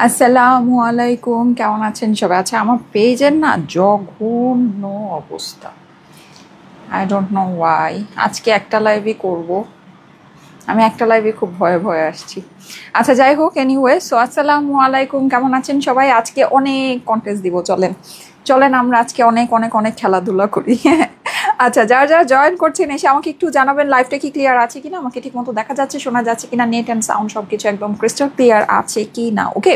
আসসালামু আলাইকুম, কেমন আছেন সবাই? আচ্ছা, আমার পেজের না জঘন্য অবস্থা। I don't know Y. আজকে একটা লাইভই করব। আমি একটা লাইভে খুব ভয়ে ভয়ে আসছি। আচ্ছা, যাই হোক, এনিওয়ে, সো আসসালামু আলাইকুম, কেমন আছেন সবাই? আজকে অনেক কন্টেস্ট দিব, চলেন চলেন আমরা আজকে অনেক অনেক অনেক খেলাধুলা করি। আচ্ছা, যারা যারা জয়েন করছেন এসে আমাকে একটু জানাবেন লাইভটা কি ক্লিয়ার আছে কিনা, আমাকে ঠিক মতো দেখা যাচ্ছে, শোনা যাচ্ছে কিনা, নেট অ্যান্ড সাউন্ড সব কিছু একদম ক্রিস্টাল ক্লিয়ার আছে কি না। ওকে,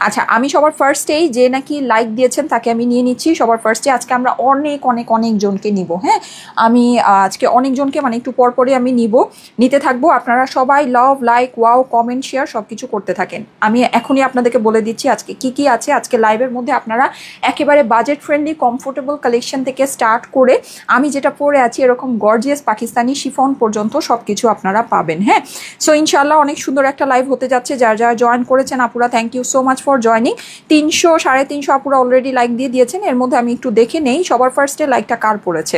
আচ্ছা, আমি সবার ফার্স্টেই যে নাকি লাইক দিয়েছেন তাকে আমি নিয়ে নিচ্ছি সবার ফার্স্টে। আজকে আমরা অনেক অনেক অনেক জনকে নিব। হ্যাঁ, আমি আজকে অনেকজনকে মানে একটু পরপরই আমি নিতে থাকবো। আপনারা সবাই লাভ, লাইক, ওয়াও, কমেন্ট, শেয়ার সব কিছু করতে থাকেন। আমি এখনই আপনাদেরকে বলে দিচ্ছি আজকে কি কি আছে। আজকে লাইভের মধ্যে আপনারা একেবারে বাজেট ফ্রেন্ডলি কমফোর্টেবল কালেকশন থেকে স্টার্ট করে আমি যেটা পরে আছি এরকম গর্জিয়াস পাকিস্তানি শিফন পর্যন্ত সব কিছু আপনারা পাবেন। হ্যাঁ, সো ইনশাল্লাহ অনেক সুন্দর একটা লাইভ হতে যাচ্ছে। যারা যারা জয়েন করেছেন আপুরা, thank you so much for joining. 300 350 আপুরা অলরেডি লাইক দিয়ে দিয়েছেন। এর মধ্যে আমি একটু দেখে নেই সবার ফার্স্টে লাইকটা কার পড়েছে।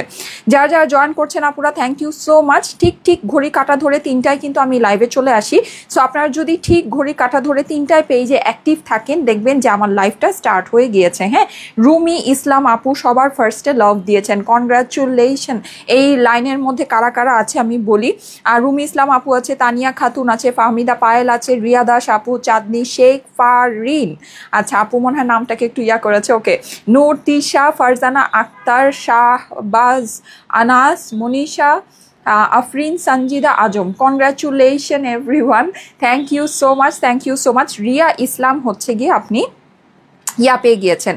যারা যারা জয়েন করছেন আপুরা, থ্যাংক ইউ সো মাচ। ঠিক ঠিক ঘড়ি কাটা ধরে 3টায় কিন্তু আমি লাইভে চলে আসি। সো আপনারা যদি ঠিক ঘড়ি কাটা ধরে 3টায় পেজে অ্যাক্টিভ থাকেন, দেখবেন যে আমার লাইভটা স্টার্ট হয়ে গিয়েছে। হ্যাঁ, রুমি ইসলাম আপু সবার ফার্স্টে লাভ দিয়েছেন, কনগ্রাচুলেশন। এই লাইনের মধ্যে কারা কারা আছে আমি বলি। আর রুমি ইসলাম আপু আছে, তানিয়া খাতুন আছে, ফাহমিদা পায়েল আছে, রিয়া দাস আপু, চাঁদনি শেখ, ফারিন, আচ্ছা আপু মনে হয় নামটাকে একটু ইয়া করেছে, okay, Noor, Tisha, Farzana Akter, Shahbaz, Anas, Manisha, Afrin, Sanjida Azam, congratulation everyone, thank you so much, thank you so much. Riya Islam হচ্ছে গিয়ে আপনি ইয়া পেয়ে গিয়েছেন,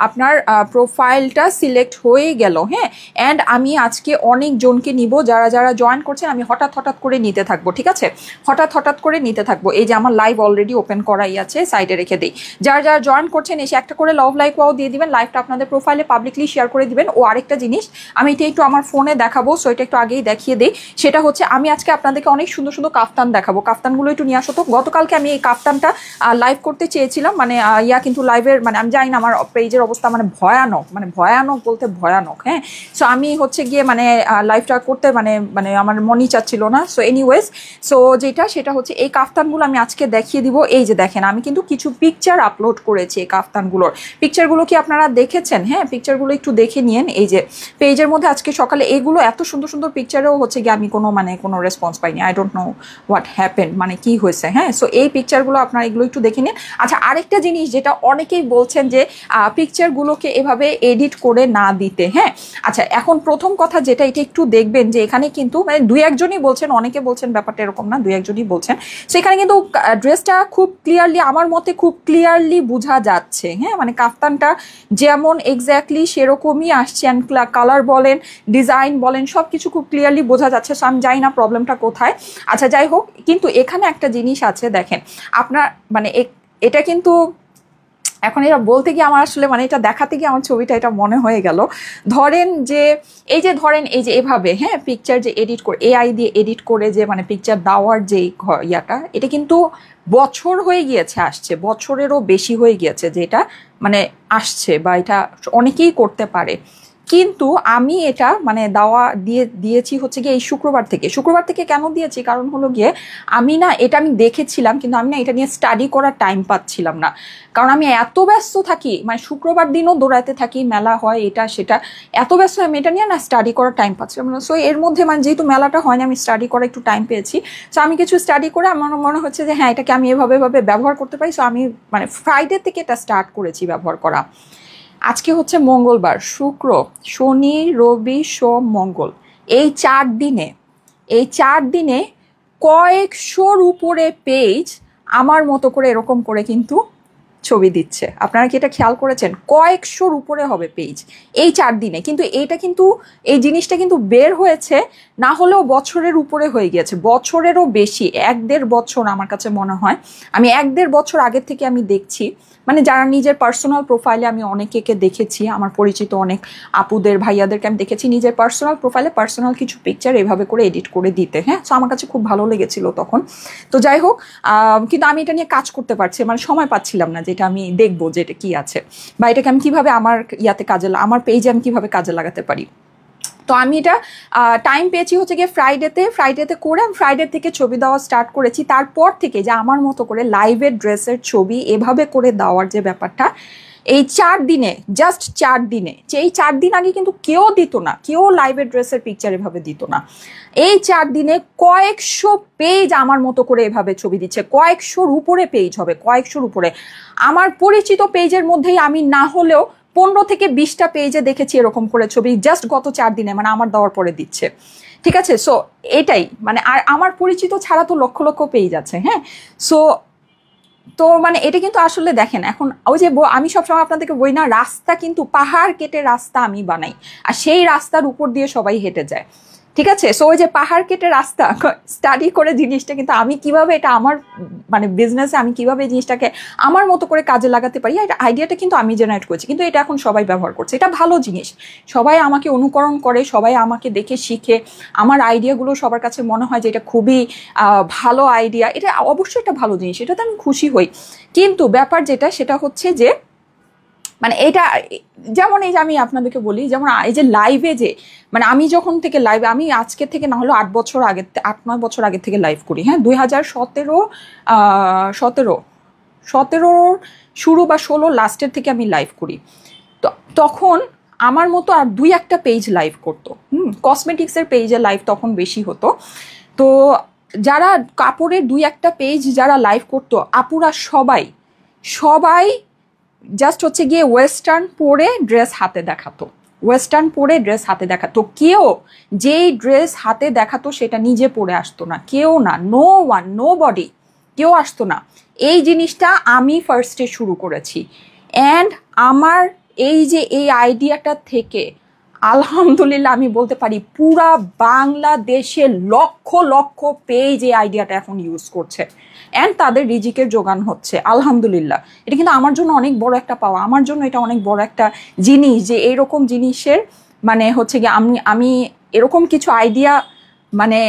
আপনার প্রোফাইলটা সিলেক্ট হয়ে গেল। হ্যাঁ, অ্যান্ড আমি আজকে অনেক জনকে নিব। যারা যারা জয়েন করছেন আমি হঠাৎ হঠাৎ করে নিতে থাকবো, ঠিক আছে? হঠাৎ হঠাৎ করে নিতে থাকবো। এই যে আমার লাইভ অলরেডি ওপেন করাই আছে, সাইডে রেখে দিই। যারা যারা জয়েন করছেন এসে একটা করে লাভ, লাইক, ওয়াও দিয়ে দিবেন। লাইভটা আপনাদের প্রোফাইলে পাবলিকলি শেয়ার করে দিবেন। ও আরেকটা জিনিস আমি এটা একটু আমার ফোনে দেখাবো, সো এটা একটু আগেই দেখিয়ে দিই। সেটা হচ্ছে আমি আজকে আপনাদেরকে অনেক সুন্দর সুন্দর কাফতান দেখাবো। কাফতানগুলো একটু নিয়ে আসো তো। গতকালকে আমি এই কাফতানটা লাইভ করতে চেয়েছিলাম, মানে কিন্তু লাইভের মানে আমি জানি না, আমার পেজের অবস্থা মানে ভয়ানক, মানে ভয়ানক বলতে ভয়ানক। হ্যাঁ, সো আমি হচ্ছে গিয়ে মানে লাইভটা করতে মানে মানে আমার মনই চাচ্ছিল না। সো এনিওয়েজ, সো সেটা হচ্ছে এই কাফতানগুলো আমি আজকে দেখিয়ে দিব। এই যে দেখেন, আমি কিন্তু কিছু পিকচার আপলোড করেছি এই কাফতানগুলোর। পিকচারগুলো কি আপনারা দেখেছেন? হ্যাঁ, পিকচারগুলো একটু দেখে নিন। এই যে পেজের মধ্যে আজকে সকালে এগুলো এত সুন্দর সুন্দর পিকচারেও হচ্ছে গিয়ে আমি কোনো রেসপন্স পাইনি। I don't know what happen, মানে কি হয়েছে। হ্যাঁ, সো এই পিকচারগুলো আপনারা এগুলো একটু দেখে নিন। আচ্ছা, আরেকটা জিনিস যেটা অনেকেই বলছেন যে পিকচারগুলোকে এভাবে এডিট করে না দিতে। হ্যাঁ, আচ্ছা, এখন প্রথম কথা যেটা, এটা একটু দেখবেন যে এখানে কিন্তু মানে দুই একজনই বলছেন, অনেকে বলছেন ব্যাপারটা এরকম না, দুই একজনই বলছেন। সেখানে কিন্তু ড্রেসটা খুব ক্লিয়ারলি আমার মতে খুব ক্লিয়ারলি বোঝা যাচ্ছে। হ্যাঁ, মানে কাফতানটা যেমন এক্স্যাক্টলি সেরকমই আসছে, অ্যান্ড কালার বলেন, ডিজাইন বলেন, সব কিছু খুব ক্লিয়ারলি বোঝা যাচ্ছে। সো আমি জানি না প্রবলেমটা কোথায়। আচ্ছা, যাই হোক, কিন্তু এখানে একটা জিনিস আছে, দেখেন আপনার মানে এটা কিন্তু এখন এটা বলতে গিয়ে আমার আসলে মানে এটা দেখাতে গিয়ে আমার ছবিটা এটা মনে হয়ে গেল। ধরেন যে এই যে এভাবে, হ্যাঁ, পিকচার যে এডিট করে এআই দিয়ে এডিট করে যে মানে পিকচার দেওয়ার যে ইয়াটা, এটা কিন্তু বছর হয়ে গিয়েছে, আসছে বছরেরও বেশি হয়ে গিয়েছে যে এটা মানে আসছে, বা এটা অনেকেই করতে পারে। কিন্তু আমি এটা মানে দিয়েছি হচ্ছে গিয়ে এই শুক্রবার থেকে কেন দিয়েছি, কারণ হলো গিয়ে আমি না এটা আমি দেখেছিলাম, কিন্তু আমি না এটা নিয়ে স্টাডি করার টাইম পাচ্ছিলাম না। কারণ আমি এত ব্যস্ত থাকি, মানে শুক্রবার দিনও দৌড়াতে থাকি, মেলা হয় এটা সেটা, এত ব্যস্ত আমি এটা নিয়ে না স্টাডি করার টাইম পাচ্ছিলাম না। সো এর মধ্যে মানে যেহেতু মেলাটা হয়নি, আমি স্টাডি করার একটু টাইম পেয়েছি। সো আমি কিছু স্টাডি করে আমার মনে হচ্ছে যে হ্যাঁ, এটাকে আমি এভাবে ব্যবহার করতে পারি। সো আমি মানে ফ্রাইডে থেকে এটা স্টার্ট করেছি ব্যবহার করা। আজকে হচ্ছে মঙ্গলবার, শুক্র, শনি, রবি, সোম, মঙ্গল, এই চার দিনে কয়েকশোর উপরে পেজ আমার মতো করে এরকম করে কিন্তু ছবি দিচ্ছে। আপনারা কি এটা খেয়াল করেছেন? কয়েকশোর উপরে হবে পেজ এই 4 দিনে। কিন্তু এই জিনিসটা কিন্তু বের হয়েছে না হলেও বছরের উপরে হয়ে গিয়েছে, বছরেরও বেশি, 1-1.5 বছর আমার কাছে মনে হয়। আমি 1-1.5 বছর আগের থেকে আমি দেখছি, মানে যারা নিজের পার্সোনাল প্রোফাইলে আমি অনেকে দেখেছি, আমার পরিচিত অনেক আপুদের ভাইয়াদেরকে আমি দেখেছি নিজের পার্সোনাল প্রোফাইলে পার্সোনাল কিছু পিকচার এভাবে করে এডিট করে দিতে। হ্যাঁ, সো আমার কাছে খুব ভালো লেগেছিল তখন। তো যাই হোক, কিন্তু আমি এটা নিয়ে কাজ করতে পারছি, মানে সময় পাচ্ছিলাম না যেটা আমি দেখবো যে এটা কি আছে, বা এটাকে আমি কিভাবে আমার পেজে আমি কিভাবে কাজে লাগাতে পারি। তো আমি এটা টাইম পেয়েছি হচ্ছে গিয়ে ফ্রাইডেতে করে আমি ফ্রাইডে থেকে ছবি দেওয়া স্টার্ট করেছি। তারপর থেকে যে আমার মতো করে লাইভের ড্রেসের ছবি এভাবে করে দেওয়ার যে ব্যাপারটা, এই 4 দিনে, জাস্ট 4 দিনে, যে এই 4 দিন আগে কিন্তু কেউ দিত না, কেউ লাইভের ড্রেসের পিকচার এভাবে দিত না। এই 4 দিনে কয়েকশো পেজ আমার মতো করে এভাবে ছবি দিচ্ছে, কয়েকশোর উপরে পেজ হবে, কয়েকশোর উপরে। আমার পরিচিত পেজের মধ্যেই আমি না হলেও 15 থেকে 20টা পেজে দেখেছি এরকম করে ছবি জাস্ট গত 4 দিনে, মানে আমার দেওয়ার পরে দিচ্ছে। ঠিক আছে, সো এটাই মানে, আর আমার পরিচিত ছাড়া তো লক্ষ লক্ষ পেজ আছে। হ্যাঁ, সো তো মানে এটা কিন্তু আসলে দেখেন, এখন ওই যে আমি সবসময় আপনাদেরকে বলি না, রাস্তা কিন্তু পাহাড় কেটে রাস্তা আমি বানাই, আর সেই রাস্তার উপর দিয়ে সবাই হেঁটে যায়। ঠিক আছে, সো ওই যে পাহাড় কেটে রাস্তা স্টাডি করে জিনিসটা কিন্তু আমি কিভাবে এটা আমার মানে বিজনেসে আমি কিভাবে জিনিসটাকে আমার মতো করে কাজে লাগাতে পারি, এটা আইডিয়াটা কিন্তু আমি জেনারেট করছি, কিন্তু এটা এখন সবাই ব্যবহার করছে। এটা ভালো জিনিস, সবাই আমাকে অনুকরণ করে, সবাই আমাকে দেখে শিখে, আমার আইডিয়াগুলো সবার কাছে মনে হয় যে এটা খুবই ভালো আইডিয়া, এটা অবশ্যই একটা ভালো জিনিস, এটাতে আমি খুশি হই। কিন্তু ব্যাপার যেটা সেটা হচ্ছে যে মানে এটা যেমন এই যে আমি আপনাদেরকে বলি, যেমন এই যে লাইভে যে মানে আমি যখন থেকে লাইভে, আমি আজকে থেকে না হলো 8-9 বছর আগে থেকে লাইভ করি। হ্যাঁ, 2017 শুরু বা 16 লাস্টের থেকে আমি লাইভ করি। তো তখন আমার মতো আর 2-1টা পেজ লাইভ করতো। কসমেটিক্সের পেজে লাইভ তখন বেশি হতো। তো যারা কাপড়ের 2-1টা পেজ যারা লাইভ করতো, আপুরা সবাই জাস্ট হচ্ছে গিয়ে ওয়েস্টার্ন পরে ড্রেস হাতে দেখাতো। কেউ যেই ড্রেস হাতে দেখাতো সেটা নিজে পরে আসতো না, কেউ না, নো বডি, কেউ আসতো না। এই জিনিসটা আমি ফার্স্টে শুরু করেছি, অ্যান্ড আমার এই যে এই আইডিয়াটা থেকে আলহামদুলিল্লাহ আমি বলতে পারি পুরা বাংলাদেশে লক্ষ লক্ষ পেজ এই আইডিয়াটা এখন ইউজ করছে, অ্যান্ড তাদের রিজিকের যোগান হচ্ছে আলহামদুলিল্লাহ। এটা কিন্তু আমার জন্য অনেক বড় একটা পাওয়া, আমার জন্য এটা অনেক বড় একটা জিনিস যে এইরকম জিনিসের মানে হচ্ছে গিয়ে আমি এরকম কিছু আইডিয়া মানে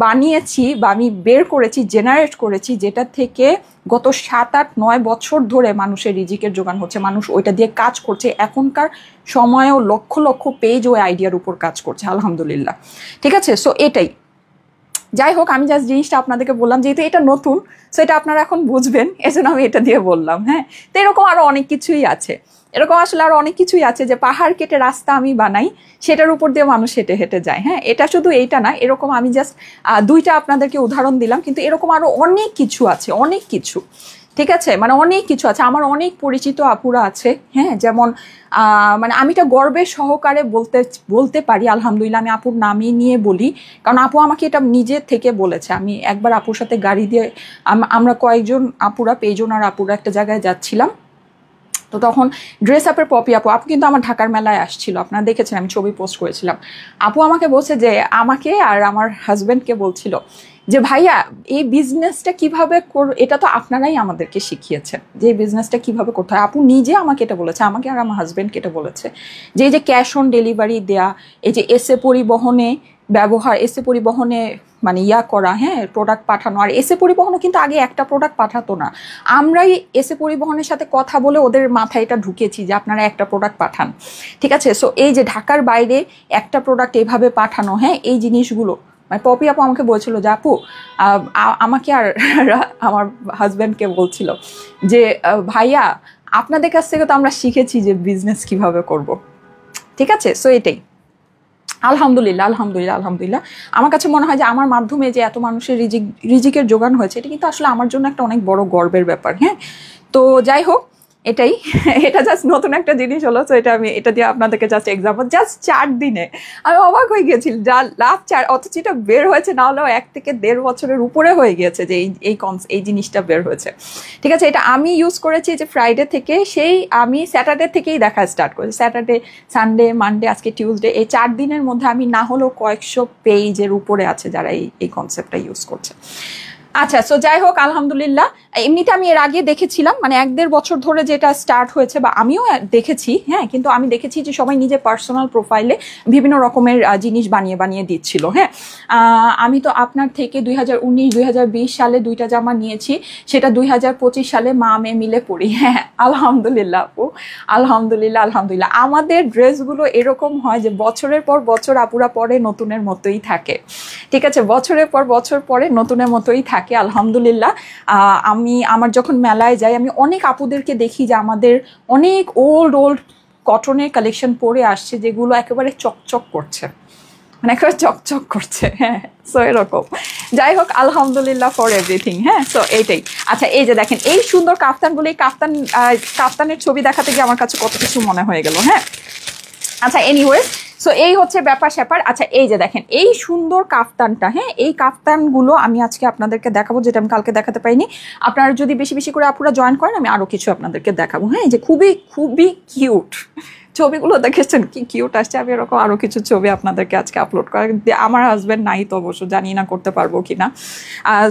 বানিয়েছি বা আমি বের করেছি, জেনারেট করেছি, যেটা থেকে গত 7-8-9 বছর ধরে মানুষের রিজিকের যোগান হচ্ছে, মানুষ ওইটা দিয়ে কাজ করছে। এখনকার সময়েও লক্ষ লক্ষ পেজ ওই আইডিয়ার উপর কাজ করছে আলহামদুলিল্লাহ। ঠিক আছে, সো এটাই, যাই হোক, আমি জাস্ট জিনিসটা আপনাদেরকে বললাম যেহেতু এটা নতুন, সো এটা আপনারা এখন বুঝবেন, এজন্য আমি এটা দিয়ে বললাম। হ্যাঁ, তো এরকম আরো অনেক কিছুই আছে, আসলে আরো অনেক কিছুই আছে যে পাহাড় কেটে রাস্তা আমি বানাই, সেটার উপর দিয়ে মানুষ হেঁটে হেঁটে যায়। হ্যাঁ, এটা শুধু এইটা না, এরকম আমি জাস্ট 2টা আপনাদেরকে উদাহরণ দিলাম, কিন্তু এরকম আরো অনেক কিছু আছে, অনেক কিছু। ঠিক আছে, মানে অনেক কিছু আছে, আমার অনেক পরিচিত আপুরা আছে। হ্যাঁ, যেমন মানে আমি এটা গর্বের সহকারে বলতে পারি আলহামদুলিল্লাহ, আমি আপুর নামই নিয়ে বলি, কারণ আপু আমাকে এটা নিজে থেকে বলেছে। আমি একবার আপুর সাথে গাড়ি দিয়ে আমরা কয়েকজন আপুরা, পেজন আর আপুরা একটা জায়গায় যাচ্ছিলাম, তো তখন ড্রেস আপের পপি আপু কিন্তু আমার ঢাকার মেলায় আসছিল, আপনারা দেখেছেন, আমি ছবি পোস্ট করেছিলাম। আপু আমাকে বলছে যে, আমাকে আর আমার হাজব্যান্ডকে বলছিল যে ভাইয়া এই বিজনেসটা কিভাবে এটা তো আপনারাই আমাদেরকে শিখিয়েছেন যে এই বিজনেসটা কিভাবে করতে হয়। আপু নিজে আমাকে এটা বলেছে, আমাকে আর আমার হাজব্যান্ডকে এটা বলেছে যে এই যে ক্যাশ অন ডেলিভারি দেয়া, এই যে এসএ পরিবহনে ব্যবহার, এসএ পরিবহনে মানে করা, হ্যাঁ, প্রোডাক্ট পাঠানো। আর এসএ পরিবহনও কিন্তু আগে একটা প্রোডাক্ট পাঠাতো না, আমরাই এসএ পরিবহনের সাথে কথা বলে ওদের মাথায় এটা ঢুকেছি যে আপনারা একটা প্রোডাক্ট পাঠান। ঠিক আছে, সো এই যে ঢাকার বাইরে একটা প্রোডাক্ট এভাবে পাঠানো, হ্যাঁ, এই জিনিসগুলো মানে পপি আপু আমাকে বলছিল যে আপু আমাকে আর আমার হাজব্যান্ডকে বলছিল যে ভাইয়া আপনাদের কাছ থেকে তো আমরা শিখেছি যে বিজনেস কিভাবে করব। ঠিক আছে, সো এটাই আলহামদুলিল্লাহ আলহামদুলিল্লাহ আলহামদুলিল্লাহ। আমার কাছে মনে হয় যে আমার মাধ্যমে যে এত মানুষের রিজিকের যোগান হয়েছে, এটা কিন্তু আসলে আমার জন্য একটা অনেক বড় গর্বের ব্যাপার। হ্যাঁ, তো যাই হোক, এটাই, এটা জাস্ট নতুন একটা জিনিস হলো। তো এটা দিয়ে আপনাদেরকে জাস্ট এক্সাম্পল, জাস্ট 4 দিনে আমি অবাক হয়ে গেছি, যা লাভ 4, অথচ এটা বের হয়েছে না হলেও 1 থেকে 1.5 বছরের উপরে হয়ে গিয়েছে যে এই জিনিসটা বের হয়েছে। ঠিক আছে, এটা আমি ইউজ করেছি যে ফ্রাইডে থেকে, সেই আমি স্যাটারডে থেকেই দেখা স্টার্ট করেছি, স্যাটারডে, সানডে, মানডে, আজকে টিউসডে, এই 4 দিনের মধ্যে আমি না হলেও কয়েকশো পেজের উপরে আছে যারা এই কনসেপ্টটা ইউজ করছে। আচ্ছা, সো যাই হোক আলহামদুলিল্লাহ, এমনিতে আমি এর আগে দেখেছিলাম মানে 1-1.5 বছর ধরে যেটা স্টার্ট হয়েছে বা আমিও দেখেছি, হ্যাঁ, কিন্তু আমি দেখেছি যে সবাই নিজের পার্সোনাল প্রোফাইলে বিভিন্ন রকমের জিনিস বানিয়ে বানিয়ে দিচ্ছিল। হ্যাঁ, আমি তো আপনার থেকে 2019-2020 সালে 2টা জামা নিয়েছি, সেটা 2025 সালে মা মেয়ে মিলে পড়ি। হ্যাঁ আলহামদুলিল্লাহ আপু, আলহামদুলিল্লাহ আলহামদুলিল্লাহ। আমাদের ড্রেসগুলো এরকম হয় যে বছরের পর বছর আপুরা পরে নতুনের মতোই থাকে, ঠিক আছে, বছরের পর বছর পরে নতুনের মতোই থাকে আলহামদুলিল্লাহ। আমি আমার যখন মেলায় যাই আমি অনেক আপুদেরকে দেখি যে আমাদের অনেক ওল্ড কটনের কালেকশন পরে আসছে যেগুলো একেবারে চকচক করছে, মানে একেবারে চকচক করছে। হ্যাঁ, সো এরকম। যাই হোক আলহামদুলিল্লাহ ফর এভরিথিং। হ্যাঁ, সো এইটাই। আচ্ছা, এই যে দেখেন এই সুন্দর কাফতানগুলো, এই কাফতানের ছবি দেখাতে গিয়ে আমার কাছে কত কিছু মনে হয়ে গেল। হ্যাঁ, আচ্ছা এনিওয়েজ, সো এই হচ্ছে ব্যাপার স্যাপার। আচ্ছা, এই যে দেখেন এই সুন্দর কাফতানটা, হ্যাঁ, এই কাফতানগুলো আমি আজকে আপনাদেরকে দেখাবো, যেটা আমি কালকে দেখাতে পাইনি। আপনারা যদি বেশি বেশি করে আপুরা জয়েন করেন আমি আরো কিছু আপনাদেরকে দেখাবো। হ্যাঁ, যে খুবই খুবই কিউট ছবিগুলো দেখেছেন, কি কিউট আসছে। আমি এরকম আরো কিছু ছবি আপনাদেরকে আজকে আপলোড করা, আমার হাজব্যান্ড নাই তো অবশ্য, জানি না করতে পারবো কিনা।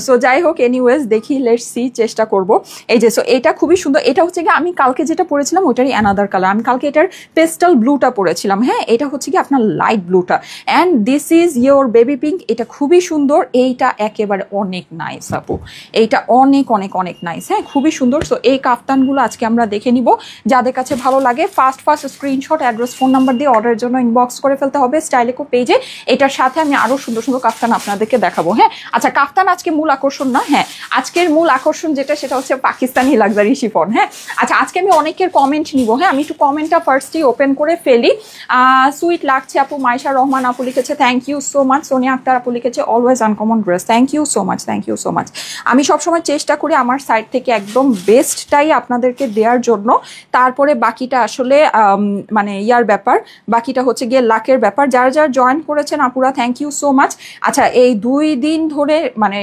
সো যাই হোক এনিওয়েজ, দেখি, লেটস সি, চেষ্টা করব। এই যে, সো এটা খুবই সুন্দর। এটা হচ্ছে কি আমি কালকে যেটা পরেছিলাম ওইটারই অ্যানাদার কালার। আমি কালকে এটার পেস্টাল ব্লুটা পরেছিলাম। হ্যাঁ, এটা হচ্ছে কি আপনার লাইট ব্লুটা, and this is your baby pink. এটা খুবই সুন্দর, এইটা একেবারে অনেক নাইস আপু, এইটা অনেক অনেক অনেক নাইস। হ্যাঁ, খুবই সুন্দর। সো এই কাফতানগুলো আজকে আমরা দেখে নিব। যাদের কাছে ভালো লাগে first screenshot, address, phone number দিয়ে অর্ডারের জন্য ইনবক্স করে ফেলতে হবে স্টাইলেকো পেজে। এটার সাথে আমি আরো সুন্দর সুন্দর কাফতান আপনাদেরকে দেখাবো। হ্যাঁ, আচ্ছা, কাফতান আজকে মূল আকর্ষণ না। হ্যাঁ, আজকের মূল আকর্ষণ যেটা সেটা হচ্ছে পাকিস্তানি লাক্সারি শিফন। হ্যাঁ, আচ্ছা, আজকে আমি অনেকের কমেন্ট নিব। হ্যাঁ, আমি একটু কমেন্টটা ফার্স্টই ওপেন করে ফেলি। সুইট লাগছে আপু, মাইশা রহমান আপু লিখেছে thank you so much. Sonia Akter আপু লিখেছে always uncommon dress, thank you so much, thank you so much. আমি সবসময় চেষ্টা করি আমার সাইড থেকে একদম বেস্টটাই আপনাদেরকে দেওয়ার জন্য, তারপরে বাকিটা আসলে মানে ইয়ার ব্যাপার, বাকিটা হচ্ছে গিয়ে লাকের ব্যাপার। যারা যারা জয়েন করেছেন আপুরা থ্যাংক ইউ সো মাচ। আচ্ছা, এই 2 দিন ধরে মানে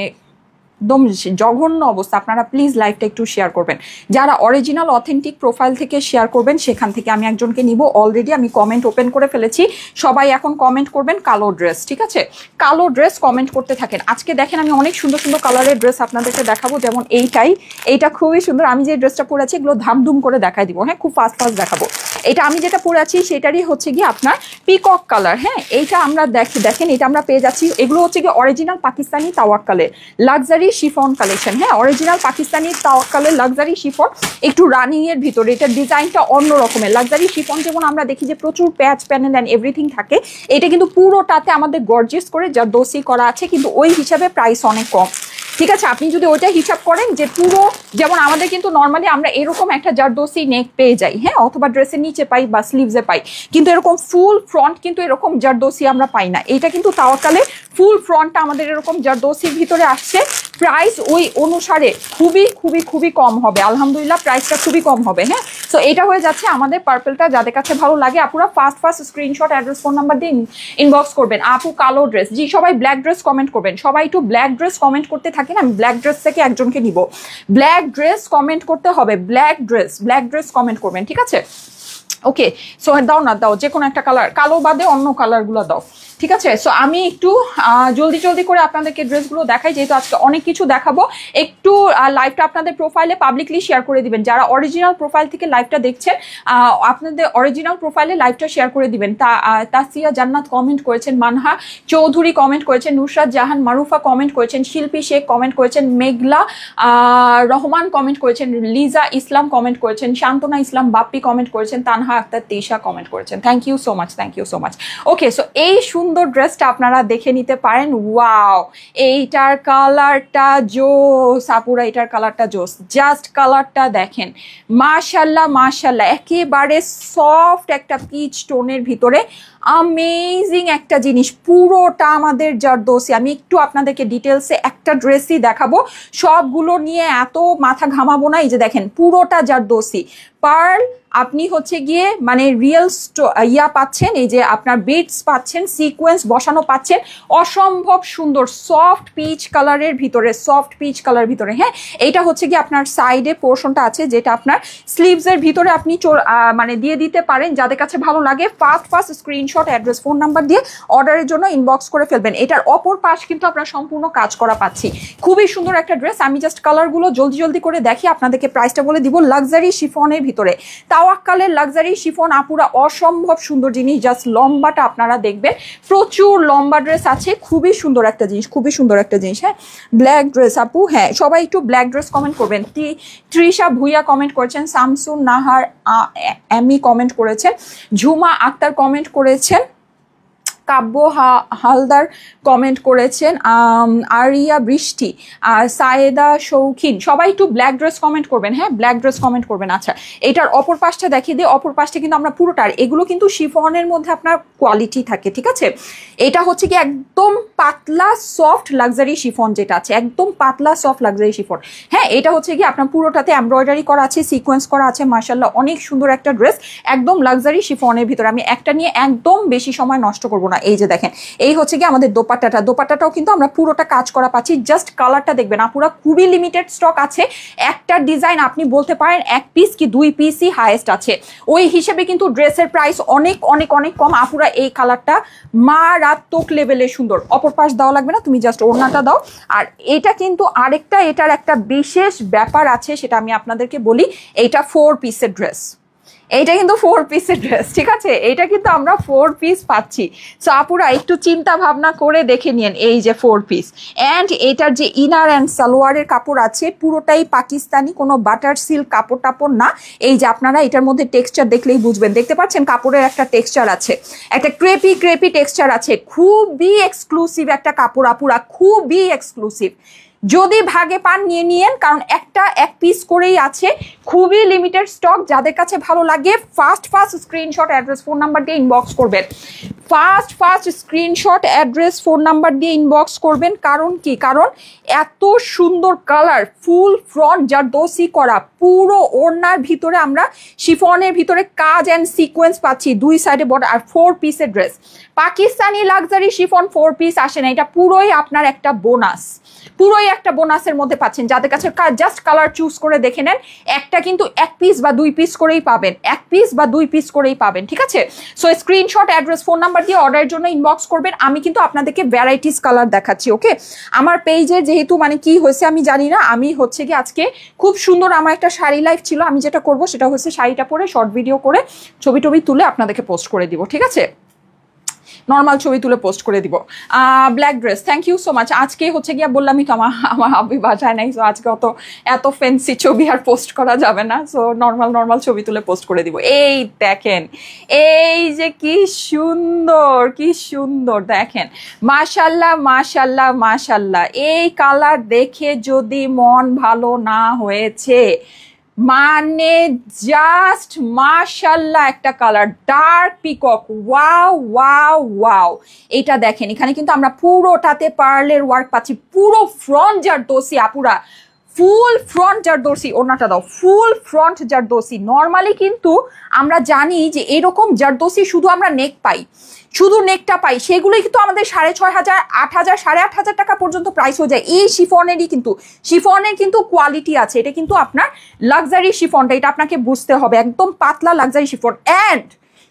একদম জঘন্য অবস্থা, আপনারা প্লিজ লাইভটা একটু শেয়ার করবেন। যারা অরিজিনাল অথেন্টিক প্রোফাইল থেকে শেয়ার করবেন সেখান থেকে আমি একজনকে নিব। অলরেডি আমি কমেন্ট ওপেন করে ফেলেছি, সবাই এখন কমেন্ট করবেন কালো ড্রেস, ঠিক আছে, কালো ড্রেস কমেন্ট করতে থাকেন। আজকে দেখেন আমি অনেক সুন্দর সুন্দর কালারের ড্রেস আপনাদেরকে দেখাবো, যেমন এইটা খুবই সুন্দর। আমি যে ড্রেসটা পরে আছি এগুলো ধামধুম করে দেখাই দিব। হ্যাঁ, খুব ফাস্ট দেখাবো। এটা আমি যেটা পরে আছি সেটারই হচ্ছে গিয়ে আপনার পিকক কালার। হ্যাঁ, এইটা আমরা দেখেন এটা আমরা পেয়ে যাচ্ছি। এগুলো হচ্ছে গিয়ে অরিজিনাল পাকিস্তানি তাওয়াক্কালের লাক্সারি শিফন কালেকশন। হ্যাঁ, অরিজিনাল পাকিস্তানি তাওয়াক্কালের লাক্সারি শিফন, একটু রানিং এর ভিতরে। এটার ডিজাইনটা অন্য রকমের। লাক্সারি শিফন যেমন আমরা দেখি যে প্রচুর প্যাচ প্যানেল অ্যান্ড এভরিথিং থাকে, এটা কিন্তু পুরোটাতে আমাদের গর্জিয়াস করে জারদোসি করা আছে, কিন্তু ওই হিসাবে প্রাইস অনেক কম। ঠিক আছে, আপনি যদি ওইটা হিসাব করেন যে পুরো, যেমন আমাদের কিন্তু নর্মালি আমরা এরকম একটা জারদোসি নেক পেয়ে যাই, হ্যাঁ, অথবা ড্রেসের নিচে পাই বা স্লিভসে পাই, কিন্তু এরকম ফুল ফ্রন্ট কিন্তু এরকম জারদোসি আমরা পাই না। এটা কিন্তু তাওয়াক্কালে ফুল ফ্রন্টটা আমাদের এরকম জারদোসির ভিতরে আসছে। প্রাইস ওই অনুসারে খুবই খুবই খুবই কম হবে, আলহামদুলিল্লাহ প্রাইসটা খুবই কম হবে। হ্যাঁ, সো এটা হয়ে যাচ্ছে আমাদের পার্পলটা। যাদের কাছে ভালো লাগে আপুরা first screenshot, address, phone number দিয়ে ইনবক্স করবেন। আপু কালো ড্রেস, জি সবাই ব্ল্যাক ড্রেস কমেন্ট করবেন, সবাই একটু ব্ল্যাক ড্রেস কমেন্ট করতে থাকেন। আমি ব্ল্যাক ড্রেস থেকে একজনকে নিব। ব্ল্যাক ড্রেস কমেন্ট করতে হবে, ব্ল্যাক ড্রেস কমেন্ট করবেন, ঠিক আছে। ওকে, সো দাও না, দাও যে কোনো একটা কালার, কালো বাদে অন্য কালারগুলো দাও, ঠিক আছে। সো আমি একটু জলদি করে আপনাদেরকে ড্রেসগুলো দেখাই, যেহেতু আজকে অনেক কিছু দেখাবো। একটু লাইভটা আপনাদের প্রোফাইলে পাবলিকলি শেয়ার করে দিবেন। যারা অরিজিনাল প্রোফাইল থেকে লাইভটা দেখছেন আপনাদের অরিজিনাল প্রোফাইলে লাইভটা শেয়ার করে দিবেন। তাসিয়া জান্নাত কমেন্ট করেছেন, মানহা চৌধুরী কমেন্ট করেছেন, নুসরাত জাহান মারুফা কমেন্ট করেছেন, শিল্পী শেখ কমেন্ট করেছেন, মেঘলা রহমান কমেন্ট করেছেন, লিজা ইসলাম কমেন্ট করেছেন, শান্তনা ইসলাম বাপ্পি কমেন্ট করেছেন, তানহা আক্তার তেশা কমেন্ট করেছেন। Thank you so much, thank you so much. Okay, so এই সুন্দর ড্রেসটা আপনারা দেখে নিতে পারেন। ওয়াও, এইটার কালারটা জোস আপুরা, এটার কালারটা জোস, জাস্ট কালারটা দেখেন, মাশাল্লাহ মাশাল্লাহ, একেবারে সফট একটা পিচ টোনের ভিতরে আমেজিং একটা জিনিস। পুরোটা আমাদের জারদোসি। আমি একটু আপনাদেরকে ডিটেলসে একটা ড্রেসই দেখাবো, সবগুলো নিয়ে এত মাথা ঘামাবো না। এই যে দেখেন পুরোটা জারদোসি, পার্ল, আপনি হচ্ছে গিয়ে মানে রিয়েল ইয়া পাচ্ছেন, এই যে আপনার বিটস পাচ্ছেন, সিকোয়েন্স বসানো পাচ্ছেন, অসম্ভব সুন্দর সফট পিচ কালারের ভিতরে, সফট পিচ কালার ভিতরে। হ্যাঁ, এইটা হচ্ছে গিয়ে আপনার সাইডে পোর্শনটা আছে, যেটা আপনার স্লিভসের ভিতরে আপনি মানে দিয়ে দিতে পারেন, যাদের কাছে ভালো লাগে। First screenshot, address, phone number দিয়ে অর্ডারের জন্য ইনবক্স করে ফেলবেন। এটার অপর পাশ কিন্তু আপনার সম্পূর্ণ কাজ করা পাচ্ছি। খুবই সুন্দর একটা ড্রেস। আমি জাস্ট কালারগুলো জলদি করে দেখি, আপনাদেরকে প্রাইসটা বলে দিব। লাক্সারি শিফনের ভিতরে, তাওয়াক্কালের লাক্সারি শিফন আপুরা, অসম্ভব সুন্দর জিনিস। জাস্ট লম্বাটা আপনারা দেখবেন, প্রচুর লম্বা ড্রেস আছে। খুবই সুন্দর একটা জিনিস, খুবই সুন্দর একটা জিনিস। হ্যাঁ, ব্ল্যাক ড্রেস আপু, হ্যাঁ সবাই একটু ব্ল্যাক ড্রেস কমেন্ট করবেন। তৃষা ভুইয়া কমেন্ট করেছেন, শামসুন নাহার এমি কমেন্ট করেছেন, ঝুমা আক্তার কমেন্ট করেছেন, কাব্য হালদার কমেন্ট করেছেন, আরিয়া বৃষ্টি, সায়েদা শৌখিন, সবাই একটু ব্ল্যাক ড্রেস কমেন্ট করবেন। হ্যাঁ, ব্ল্যাক ড্রেস কমেন্ট করবেন। আচ্ছা, এটার অপর পাশটা দেখিয়ে দিই। অপর পাশটা কিন্তু আমরা পুরোটার, এগুলো কিন্তু শিফনের মধ্যে আপনার কোয়ালিটি থাকে, ঠিক আছে। এটা হচ্ছে কি একদম পাতলা সফট লাক্সারি শিফন, যেটা আছে একদম পাতলা সফট লাক্সারি শিফন। হ্যাঁ, এটা হচ্ছে কি আপনার পুরোটাতে এমব্রয়ডারি করা আছে, সিকোয়েন্স করা আছে। মাশাআল্লাহ, অনেক সুন্দর একটা ড্রেস, একদম লাক্সারি শিফনের ভিতরে। আমি একটা নিয়ে একদম বেশি সময় নষ্ট করবো না। এই যে দেখেন, এই হচ্ছে কি আমাদের দোপাট্টাটাও কিন্তু আমরা পুরোটা কাজ করা পাচ্ছি। জাস্ট কালারটা দেখবেন আপুরা, খুবই লিমিটেড স্টক আছে। একটা ডিজাইন আপনি বলতে পারেন 1 পিস কি 2 পিসই হাইয়েস্ট আছে। ওই হিসেবে কিন্তু ড্রেসের প্রাইস অনেক অনেক অনেক কম। আপুরা এই কালারটা মারাত্মক লেভেলে সুন্দর। অপর পাশ দেওয়া লাগবে না, তুমি জাস্ট ওড়নাটা দাও। আর এটা কিন্তু আরেকটা, এটার একটা বিশেষ ব্যাপার আছে, সেটা আমি আপনাদেরকে বলি। এইটা 4 পিসের ড্রেস, এইটা কিন্তু 4 পিসের ড্রেস, ঠিক আছে। এইটা কিন্তু আমরা 4 পিস পাচ্ছি। সো আপুরা একটু চিন্তা ভাবনা করে দেখে নিন। এই যে 4 পিস, অ্যান্ড এটার যে ইনার অ্যান্ড সালোয়ারের কাপড় আছে পুরোটাই পাকিস্তানি, কোনো বাটার সিল্ক কাপড় টাপড় না। এই যে আপনারা এটার মধ্যে টেক্সচার দেখলেই বুঝবেন, দেখতে পাচ্ছেন কাপড়ের একটা টেক্সচার আছে, একটা ক্রেপি টেক্সচার আছে। খুবই এক্সক্লুসিভ একটা কাপড় আপুরা, খুবই এক্সক্লুসিভ। যদি ভাগে পান নিয়ে নিয়েন, কারণ একটা 1 পিস করেই আছে, খুবই লিমিটেড স্টক। যাদের কাছে ভালো লাগে first screenshot, address, phone number দিয়ে ইনবক্স করবেন। First screenshot, address, phone number দিয়ে ইনবক্স করবেন। কারণ কি, কারণ এত সুন্দর কালার, ফুল ফ্রন্ট জারদোসি করা, পুরো ওড়নার ভিতরে আমরা শিফনের ভিতরে কাজ অ্যান্ড সিকোয়েন্স পাচ্ছি, 2 সাইডে বর্ডার, আর 4 পিসের dress. Pakistani luxury chiffon 4 piece আসে না, এটা পুরোই আপনার একটা বোনাস, পুরোই একটা বোনাসের মধ্যে পাচ্ছেন। যাদের কাছে জাস্ট কালার চুজ করে দেখে নেন, একটা কিন্তু 1 পিস বা 2 পিস করেই পাবেন, 1 পিস বা 2 পিস করেই পাবেন, ঠিক আছে। So screenshot, address, phone number দিয়ে অর্ডারের জন্য ইনবক্স করবেন। আমি কিন্তু আপনাদেরকে ভ্যারাইটিস কালার দেখাচ্ছি, ওকে। আমার পেজে যেহেতু মানে কি হয়েছে আমি জানি না, আমি হচ্ছে কি আজকে খুব সুন্দর আমার একটা শাড়ি লাইভ ছিল। আমি যেটা করব সেটা হচ্ছে শাড়িটা পরে শর্ট ভিডিও করে ছবি তুলে আপনাদেরকে পোস্ট করে দিব, ঠিক আছে। নর্মাল ছবি তুলে পোস্ট করে দিব। Black dress, thank you so much. আজকে হচ্ছে গিয়া বললামই তো আমার হাবি বাসায় নাই, সো আজকে এত ফ্যান্সি ছবি আর পোস্ট করা যাবে না। সো নর্মাল ছবি তুলে পোস্ট করে দিব। এই দেখেন, এই যে কি সুন্দর দেখেন, মাশাল্লাহ। এই কালার দেখে যদি মন ভালো না হয়েছে, মানে জাস্ট মাশাল্লাহ একটা কালার, ডার্ক পিকক, ওয়াও। এটা দেখেন, এখানে কিন্তু আমরা পুরোটাতে পার্লের ওয়ার্ক পাচ্ছি, পুরো ফ্রন্ট জারদোসি আপুরা, ফুল ফ্রন্ট জারদোসি। ওড়নাটা দাও, ফুল ফ্রন্ট জারদোসি। নর্মালি কিন্তু আমরা জানি যে এরকম জারদোসি শুধু আমরা শুধু নেকটা পাই, সেগুলোই কিন্তু আমাদের 6,500, 8,000, 8,500 টাকা পর্যন্ত প্রাইস হয়ে যায়। এই শিফনের কিন্তু কোয়ালিটি আছে। এটা কিন্তু আপনার লাক্সারি শিফনটা, এটা আপনাকে বুঝতে হবে, একদম পাতলা লাক্সারি শিফন। অ্যান্ড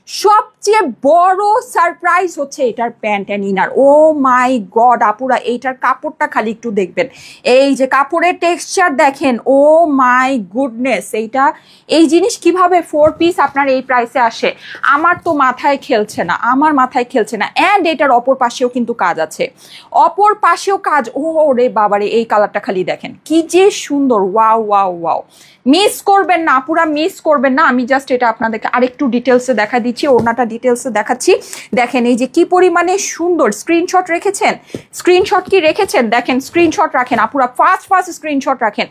সবচেয়ে বড় সারপ্রাইজ হচ্ছে এটার pant and inner. Oh my god আপুরা, এইটার কাপড়টা খালি একটু দেখবেন, এই যে কাপড়ের টেক্সচার দেখেন, ও মাই গুডনেস। এই জিনিস কিভাবে 4 পিস আপনার এই প্রাইসে আসে, আমার মাথায় খেলছে না। অ্যান্ড এটার অপর পাশেও কিন্তু কাজ আছে, অপর পাশেও কাজ। ও রে বাবারে, এই কালারটা খালি দেখেন, কি যে সুন্দর, ওয়াও। মিস করবেন না আপুরা, মিস করবেন না। আমি জাস্ট এটা আপনাদেরকে আরেকটু ডিটেলসে দেখা দিচ্ছি, ওড়নাটা ডিটেলসে দেখাচ্ছি। দেখেন এই যে কি পরিমাণে সুন্দর। স্ক্রিনশট কি রেখেছেন? দেখেন, স্ক্রিনশট রাখেন আপুরা, ফার্স্ট স্ক্রিনশট রাখেন,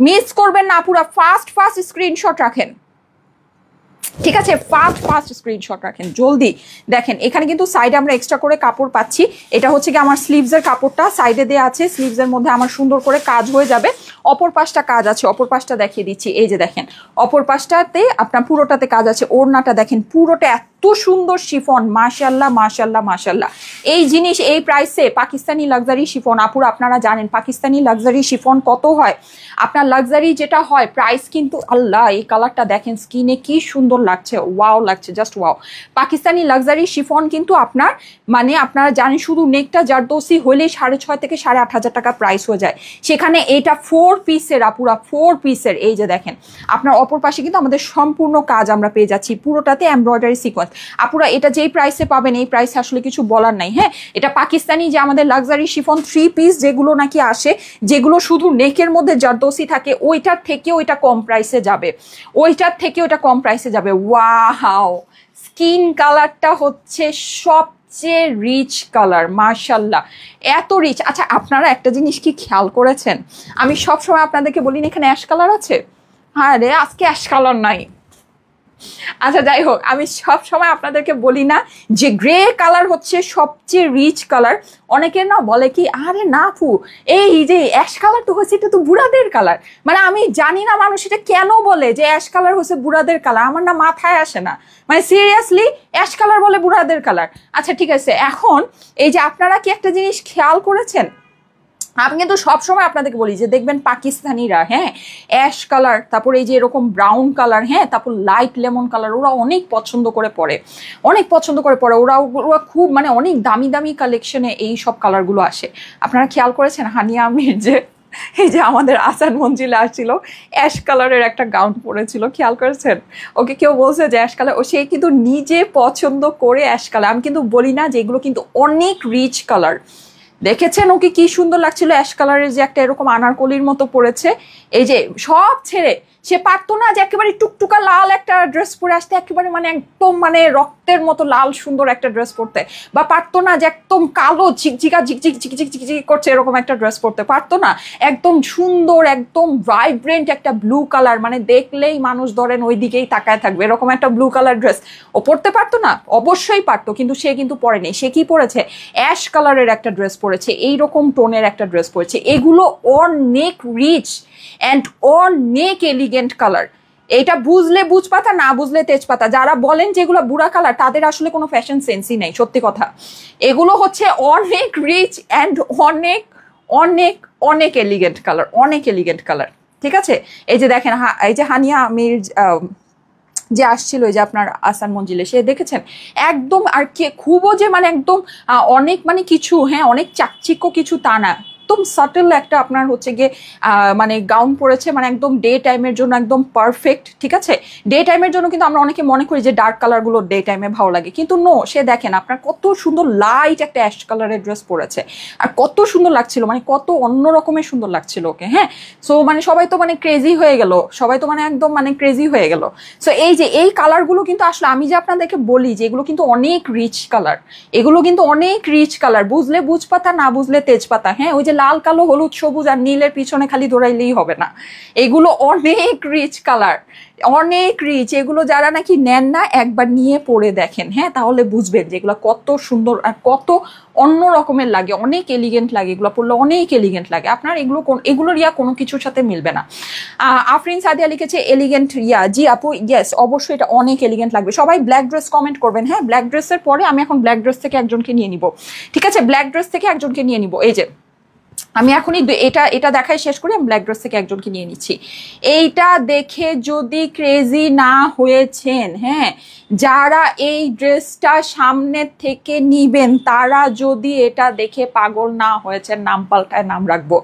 মিস করবেন না আপুরা, ফার্স্ট স্ক্রিনশট রাখেন। ঠিক আছে, ফাস্ট স্ক্রিনশট রাখেন জলদি। দেখেন এখানে কিন্তু সাইডে আমরা এক্সট্রা করে কাপড় পাচ্ছি। এটা হচ্ছে কি আমার স্লিভসের কাপড়টা সাইডে দেওয়া আছে, স্লিভসের মধ্যে আমার সুন্দর করে কাজ হয়ে যাবে। অপর পাশটা কাজ আছে, অপর পাশটা দেখিয়ে দিচ্ছি। এই যে দেখেন অপর পাশটাতে আপনার পুরোটাতে কাজ আছে। ওড়নাটা দেখেন পুরোটা এত সুন্দর শিফন, মাশাল্লাহ মাশাল্লাহ মাশাল্লাহ। এই জিনিস এই প্রাইসে পাকিস্তানি লাক্সারি শিফন, আপুরা আপনারা জানেন পাকিস্তানি লাক্সারি শিফন কত হয়। আপনার লাক্সারি যেটা হয় প্রাইস কিন্তু আল্লাহ, এই কালারটা দেখেন স্কিনে কি সুন্দর লাগছে, ওয়াও লাগছে, just wow. Pakistani luxury chiffon কিন্তু আপনার মানে আপনারা জানেন শুধু নেকটা জারদোসি হলেই 6,500 থেকে 8,500 টাকা প্রাইস হয়ে যায়। সেখানে এটা 4 পিসের আপুরা, 4 পিসের। এই যে দেখেন আপনার অপর পাশে কিন্তু আমাদের সম্পূর্ণ কাজ আমরা পেয়ে যাচ্ছি, পুরোটাতে এমব্রয়ডারি সিকোয়েন্স। আপুরা এটা যেই প্রাইসে পাবেন এই প্রাইসে আসলে কিছু বলার নাই। হ্যাঁ, এটা পাকিস্তানি যে আমাদের লাক্সারি শিফন 3 পিস যেগুলো নাকি আসে, যেগুলো শুধু নেকের মধ্যে জারদোসি থাকে, ওইটার থেকেও এটা কম প্রাইসে যাবে, ওইটার থেকেও এটা কম প্রাইসে যাবে। ওয়াও, স্কিন কালারটা হচ্ছে সবচেয়ে রিচ কালার, মাশাল্লাহ এত রিচ। আচ্ছা আপনারা একটা জিনিস কি খেয়াল করেছেন, আমি সবসময় আপনাদেরকে বলি না এখানে অ্যাশ কালার আছে, হ্যাঁ রে আজকে অ্যাশ কালার নাই। আচ্ছা যাই হোক, আমি সব সময় আপনাদেরকে বলি না যে গ্রে কালার হচ্ছে সবচেয়ে রিচ কালার। অনেকে না বলে কি আরে না ফু এই যে অ্যাশ কালার তো হচ্ছে এটা তো বুড়াদের কালার। মানে আমি জানি না মানুষ এটা কেন বলে যে অ্যাশ কালার হচ্ছে বুড়াদের কালার, আমার না মাথায় আসে না। মানে সিরিয়াসলি অ্যাশ কালার বলে বুড়াদের কালার। আচ্ছা ঠিক আছে, এখন এই যে আপনারা কি একটা জিনিস খেয়াল করেছেন, আমি কিন্তু সবসময় আপনাদেরকে বলি যে দেখবেন পাকিস্তানিরা হ্যাঁ অ্যাশ কালার, তারপর এই যে এরকম ব্রাউন কালার, হ্যাঁ তারপর লাইট লেমন কালার, ওরা অনেক পছন্দ করে পরে, অনেক পছন্দ করে পরে। ওরা খুব মানে অনেক দামি দামি কালেকশনে এই সব কালারগুলো আসে। আপনারা খেয়াল করেছেন হানিয়া আমির যে এই যে আমাদের আসান মঞ্জিলে আসছিল অ্যাশ কালারের একটা গাউন পরেছিল, খেয়াল করেছেন? ওকে কেউ বলছে যে অ্যাশ কালার, ও সে কিন্তু নিজে পছন্দ করে অ্যাশ কালার। আমি কিন্তু বলি না যে এগুলো কিন্তু অনেক রিচ কালার। দেখেছেন ওকে কি সুন্দর লাগছিল অ্যাশ কালারের যে একটা এরকম আনারকলির মতো পড়েছে। এই যে সব ছেড়ে সে পারতো না যে একেবারে টুকটুকা লাল একটা ড্রেস পরে আসতে, একেবারে মানে একদম মানে রক্তের মতো লাল সুন্দর একটা ড্রেস পরতে, বা পারতো না যে একদম কালো ঝিকঝিকা ঝিকঝিক ঝিকঝিক ঝিকঝিক করছে এরকম একটা ড্রেস পরতে, পারতো না। একদম সুন্দর একদম ভাইব্রেন্ট একটা ব্লু কালার, মানে দেখলেই মানুষ ধরেন ওই দিকেই তাকায় থাকবে এরকম একটা ব্লু কালার ড্রেস ও পরতে পারতো না? অবশ্যই পারতো, কিন্তু সে কিন্তু পরেনি। সে কি পরেছে? অ্যাশ কালারের একটা ড্রেস পরেছে, এইরকম টোনের একটা ড্রেস পরেছে। এগুলো অনেক রিচ অ্যান্ড অনেক এলিগেন্ট কালার। এটা বুঝলে বুঝপাতা, না বুঝলে তেজপাতা। যারা বলেন যে এগুলো বুড়া কালার তাদের আসলে কোনো ফ্যাশন সেন্সই নেই, সত্যি কথা। এগুলো হচ্ছে অনেক রিচ অ্যান্ড অনেক অনেক অনেক এলিগেন্ট কালার, অনেক এলিগেন্ট কালার। ঠিক আছে, এই যে দেখেন এই যে হানিয়া আমির যে আসছিল এই যে আপনার আসান মঞ্জিলে, সে দেখেছেন একদম আর কে খুবও যে মানে একদম অনেক মানে কিছু হ্যাঁ অনেক চাকচিক্য কিছু তা না, একদম সাটল একটা আপনার হচ্ছে গিয়ে মানে গাউন পরেছে, মানে একদম ডে টাইমের জন্য একদম পারফেক্ট। ঠিক আছে, ডে টাইমের জন্য কিন্তু আমরা অনেকে মনে করি যে ডার্ক কালারগুলো ডে টাইমে ভালো লাগে, কিন্তু নো, সে দেখেন আপনার কত সুন্দর লাইট একটা অ্যাশ কালারের ড্রেস পরেছে, আর কত সুন্দর লাগছিল, মানে কত অন্য রকমের সুন্দর লাগছিল ওকে। হ্যাঁ, সো মানে সবাই তো মানে ক্রেজি হয়ে গেল, সবাই তো মানে একদম মানে ক্রেজি হয়ে গেল। সো এই যে এই কালারগুলো কিন্তু আসলে আমি যে আপনাদেরকে বলি যে এগুলো কিন্তু অনেক রিচ কালার, এগুলো কিন্তু অনেক রিচ কালার। বুঝলে বুঝপাতা, না বুঝলে তেজপাতা। হ্যাঁ, ওই যে লাল কালো হলুদ সবুজ আর নীলের পিছনে খালি দৌড়াইলেই হবে না, এগুলো অনেক রিচ কালার, অনেক রিচ। এগুলো যারা নাকি নেন না একবার নিয়ে পড়ে দেখেন, হ্যাঁ তাহলে বুঝবেন যে এগুলো কত সুন্দর আর কত অন্য রকমের লাগে, অনেক এলিগেন্ট লাগে, এগুলো পড়লে অনেক এলিগেন্ট লাগে। আপনার এগুলোর ইয়া কোনো কিছুর সাথে মিলবে না। আফরিন সাদিয়া লিখেছে এলিগেন্ট ইয়া, জি আপু ইয়েস অবশ্যই এটা অনেক এলিগেন্ট লাগবে। সবাই ব্ল্যাক ড্রেস কমেন্ট করবেন। হ্যাঁ, ব্ল্যাক ড্রেসের পরে আমি এখন ব্ল্যাক ড্রেস থেকে একজনকে নিয়ে নিব। ঠিক আছে, ব্ল্যাক ড্রেস থেকে একজনকে নিয়ে নিব। এই যে আমি এখনই এটা দেখাই শেষ করি, আমি ব্ল্যাক ড্রেস থেকে একজনকে নিয়ে নিচ্ছি। এইটা দেখে যদি ক্রেজি না হয়েছেন, হ্যাঁ যারা এই ড্রেসটা সামনে থেকে নিবেন তারা যদি এটা দেখে পাগল না হয়েছেন, নাম পাল্টায় নাম রাখবো।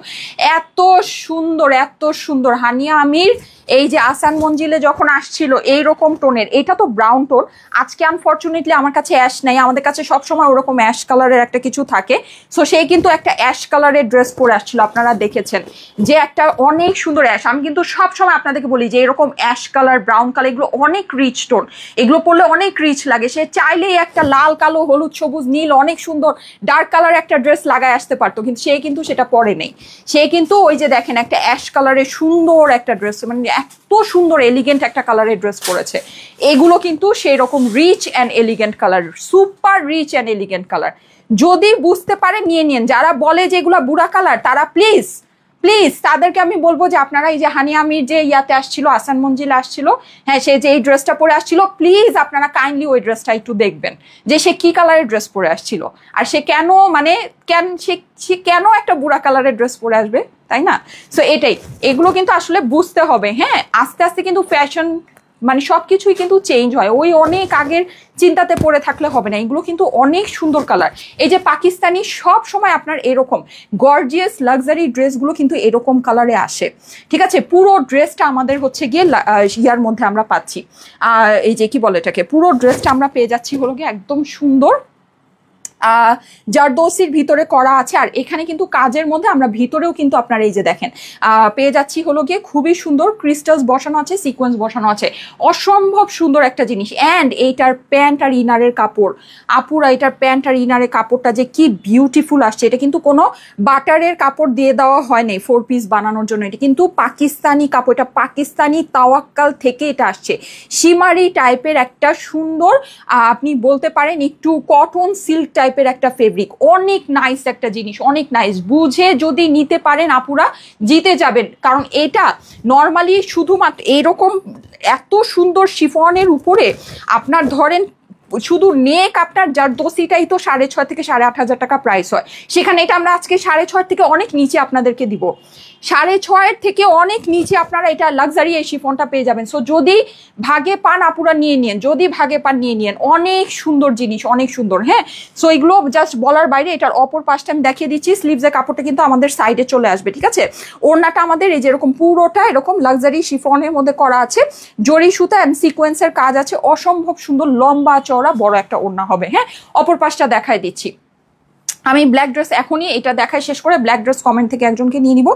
এত সুন্দর, এত সুন্দর। হানিয়া আমির এই যে আসান মঞ্জিলে যখন আসছিল এইরকম টোনের, এটা তো ব্রাউন টোন, আজকে আনফর্চুনেটলি আমার কাছে অ্যাশ নাই, আমাদের কাছে সবসময় ওরকম অ্যাশ কালারের একটা কিছু থাকে। সো সেই কিন্তু একটা অ্যাশ কালারের ড্রেস পরে আসছিল, আপনারা দেখেছেন যে একটা অনেক সুন্দর অ্যাশ। আমি কিন্তু সবসময় আপনাদেরকে বলি যে এরকম অ্যাশ কালার, ব্রাউন কালার, এগুলো অনেক রিচ টোন, এগুলো পরলে অনেক রিচ লাগে। সে চাইলেই একটা লাল, কালো, হলুদ, সবুজ, নীল অনেক সুন্দর ডার্ক কালার একটা ড্রেস লাগায় আসতে পারতো, কিন্তু সে কিন্তু সেটা পরে নেই। সে কিন্তু ওই যে দেখেন একটা অ্যাশ কালারের সুন্দর একটা ড্রেস, মানে এত সুন্দর এলিগেন্ট একটা কালারের ড্রেস পরেছে। এগুলো কিন্তু সেই রকম rich and elegant colour, super rich and elegant colour. যদি বুঝতে পারে নিয়ে নিন। যারা বলে যে এগুলো বুড়া কালার, তারা প্লিজ প্লিজ তাদেরকে আমি বলবো যে আপনারা এই যে হানিয়া আমির যে ইয়াতে আসছিল, আসান মঞ্জিলে আসছিল, হ্যাঁ, সে যে এই ড্রেসটা পরে আসছিল, প্লিজ আপনারা কাইন্ডলি ওই ড্রেসটা একটু দেখবেন যে সে কি কালারের ড্রেস পরে আসছিল, আর সে কেন, মানে সে কেন একটা বুড়া কালারের ড্রেস পরে আসবে, তাই না? সো এটাই, এগুলো কিন্তু আসলে বুঝতে হবে। হ্যাঁ, আস্তে আস্তে কিন্তু ফ্যাশন মানে সবকিছুই কিন্তু চেঞ্জ হয়, ওই অনেক আগের চিন্তাতে পড়ে থাকলে হবে না। এগুলো কিন্তু অনেক সুন্দর কালার। এই যে পাকিস্তানি সব সময় আপনার এরকম গর্জিয়াস লাক্সারি ড্রেসগুলো কিন্তু এরকম কালারে আসে, ঠিক আছে? পুরো ড্রেসটা আমাদের হচ্ছে গিয়ে ইয়ার মধ্যে আমরা পাচ্ছি, এই যে কি বলে এটাকে, পুরো ড্রেসটা আমরা পেয়ে যাচ্ছি হলো গিয়ে একদম সুন্দর জারদৌসির ভিতরে করা আছে। আর এখানে কিন্তু কাজের মধ্যে আমরা ভিতরেও কিন্তু আপনারা এই যে দেখেন পেয়ে যাচ্ছি হলো গিয়ে খুবই সুন্দর ক্রিস্টালস বসানো আছে, সিকোয়েন্স বসানো আছে, অসম্ভব সুন্দর একটা জিনিস। অ্যান্ড এইটার প্যান্ট আর ইনারের কাপড়, আপুরা এটার প্যান্ট আর ইনারের কাপড়টা যে কি বিউটিফুল আসছে। এটা কিন্তু কোনো বাটারের কাপড় দিয়ে দেওয়া হয়নি 4 পিস বানানোর জন্য, এটা কিন্তু পাকিস্তানি কাপড়, এটা পাকিস্তানি তাওয়াক্কাল থেকে এটা আসছে। শিমারি টাইপের একটা সুন্দর, আপনি বলতে পারেন একটু কটন সিল্ক টাইপের একটা ফেব্রিক, অনেক নাইস একটা জিনিস, অনেক নাইস। বুঝে যদি নিতে পারেন আপুরা জিতে যাবেন, কারণ এটা নর্মালি শুধুমাত্র এরকম এত সুন্দর শিফনের উপরে আপনার ধরেন শুধু নেক আপনার জারদৌসিটাই তো 6,500 থেকে 8,500 টাকা প্রাইস হয়, সেখানে এটা আমরা আজকে 6,500 থেকে অনেক নিচে আপনাদেরকে দিব, 6,500 থেকে অনেক নিচে আপনারা এটা লাক্সারি এই শিফনটা পেয়ে যাবেন। সো যদি ভাগে পান আপুরা নিয়ে নিন, যদি ভাগে পান নিয়ে নিন, অনেক সুন্দর জিনিস, অনেক সুন্দর। হ্যাঁ, সো এগুলো জাস্ট বলার বাইরে। এটার অপর পাশটা আমি দেখিয়ে দিচ্ছি, স্লিভসের কাপড়টা কিন্তু আমাদের সাইডে চলে আসবে, ঠিক আছে? ওড়নাটা আমাদের এই যেরকম পুরোটা এরকম লাক্সারি শিফনের মধ্যে করা আছে, জরি সুতা অ্যান্ড সিকোয়েন্সের কাজ আছে, অসম্ভব সুন্দর লম্বা চওড়া বড় একটা ওড়না হবে। হ্যাঁ, অপর পাশটা দেখায় দিচ্ছি। আমি ব্ল্যাক ড্রেস এখনই এটা দেখাই শেষ করে ব্ল্যাক ড্রেস কমেন্ট থেকে একজনকে নিয়ে নিব।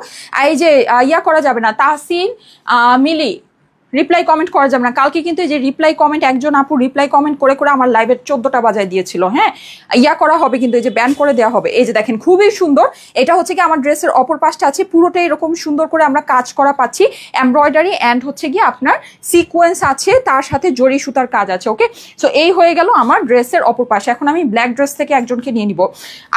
এই যে ইয়া করা যাবে না, তাহসিন মিলি রিপ্লাই কমেন্ট করা যাবে না। কালকে কিন্তু এই যে রিপ্লাই কমেন্ট, একজন আপু রিপ্লাই কমেন্ট করে করে আমার লাইভের 14টা বাজায় দিয়েছিল। হ্যাঁ, ইয়া করা হবে কিন্তু, এই যে ব্যান করে দেওয়া হবে। এই যে দেখেন খুবই সুন্দর, এটা হচ্ছে কি আমার ড্রেসের অপর পাশটা আছে, পুরোটাই এরকম সুন্দর করে আমরা কাজ করা পাচ্ছি, এমব্রয়ডারি অ্যান্ড হচ্ছে কি আপনার সিকোয়েন্স আছে, তার সাথে জরি সুতার কাজ আছে। ওকে, সো এই হয়ে গেল আমার ড্রেসের অপর পাশে। এখন আমি ব্ল্যাক ড্রেস থেকে একজনকে নিয়ে নিব।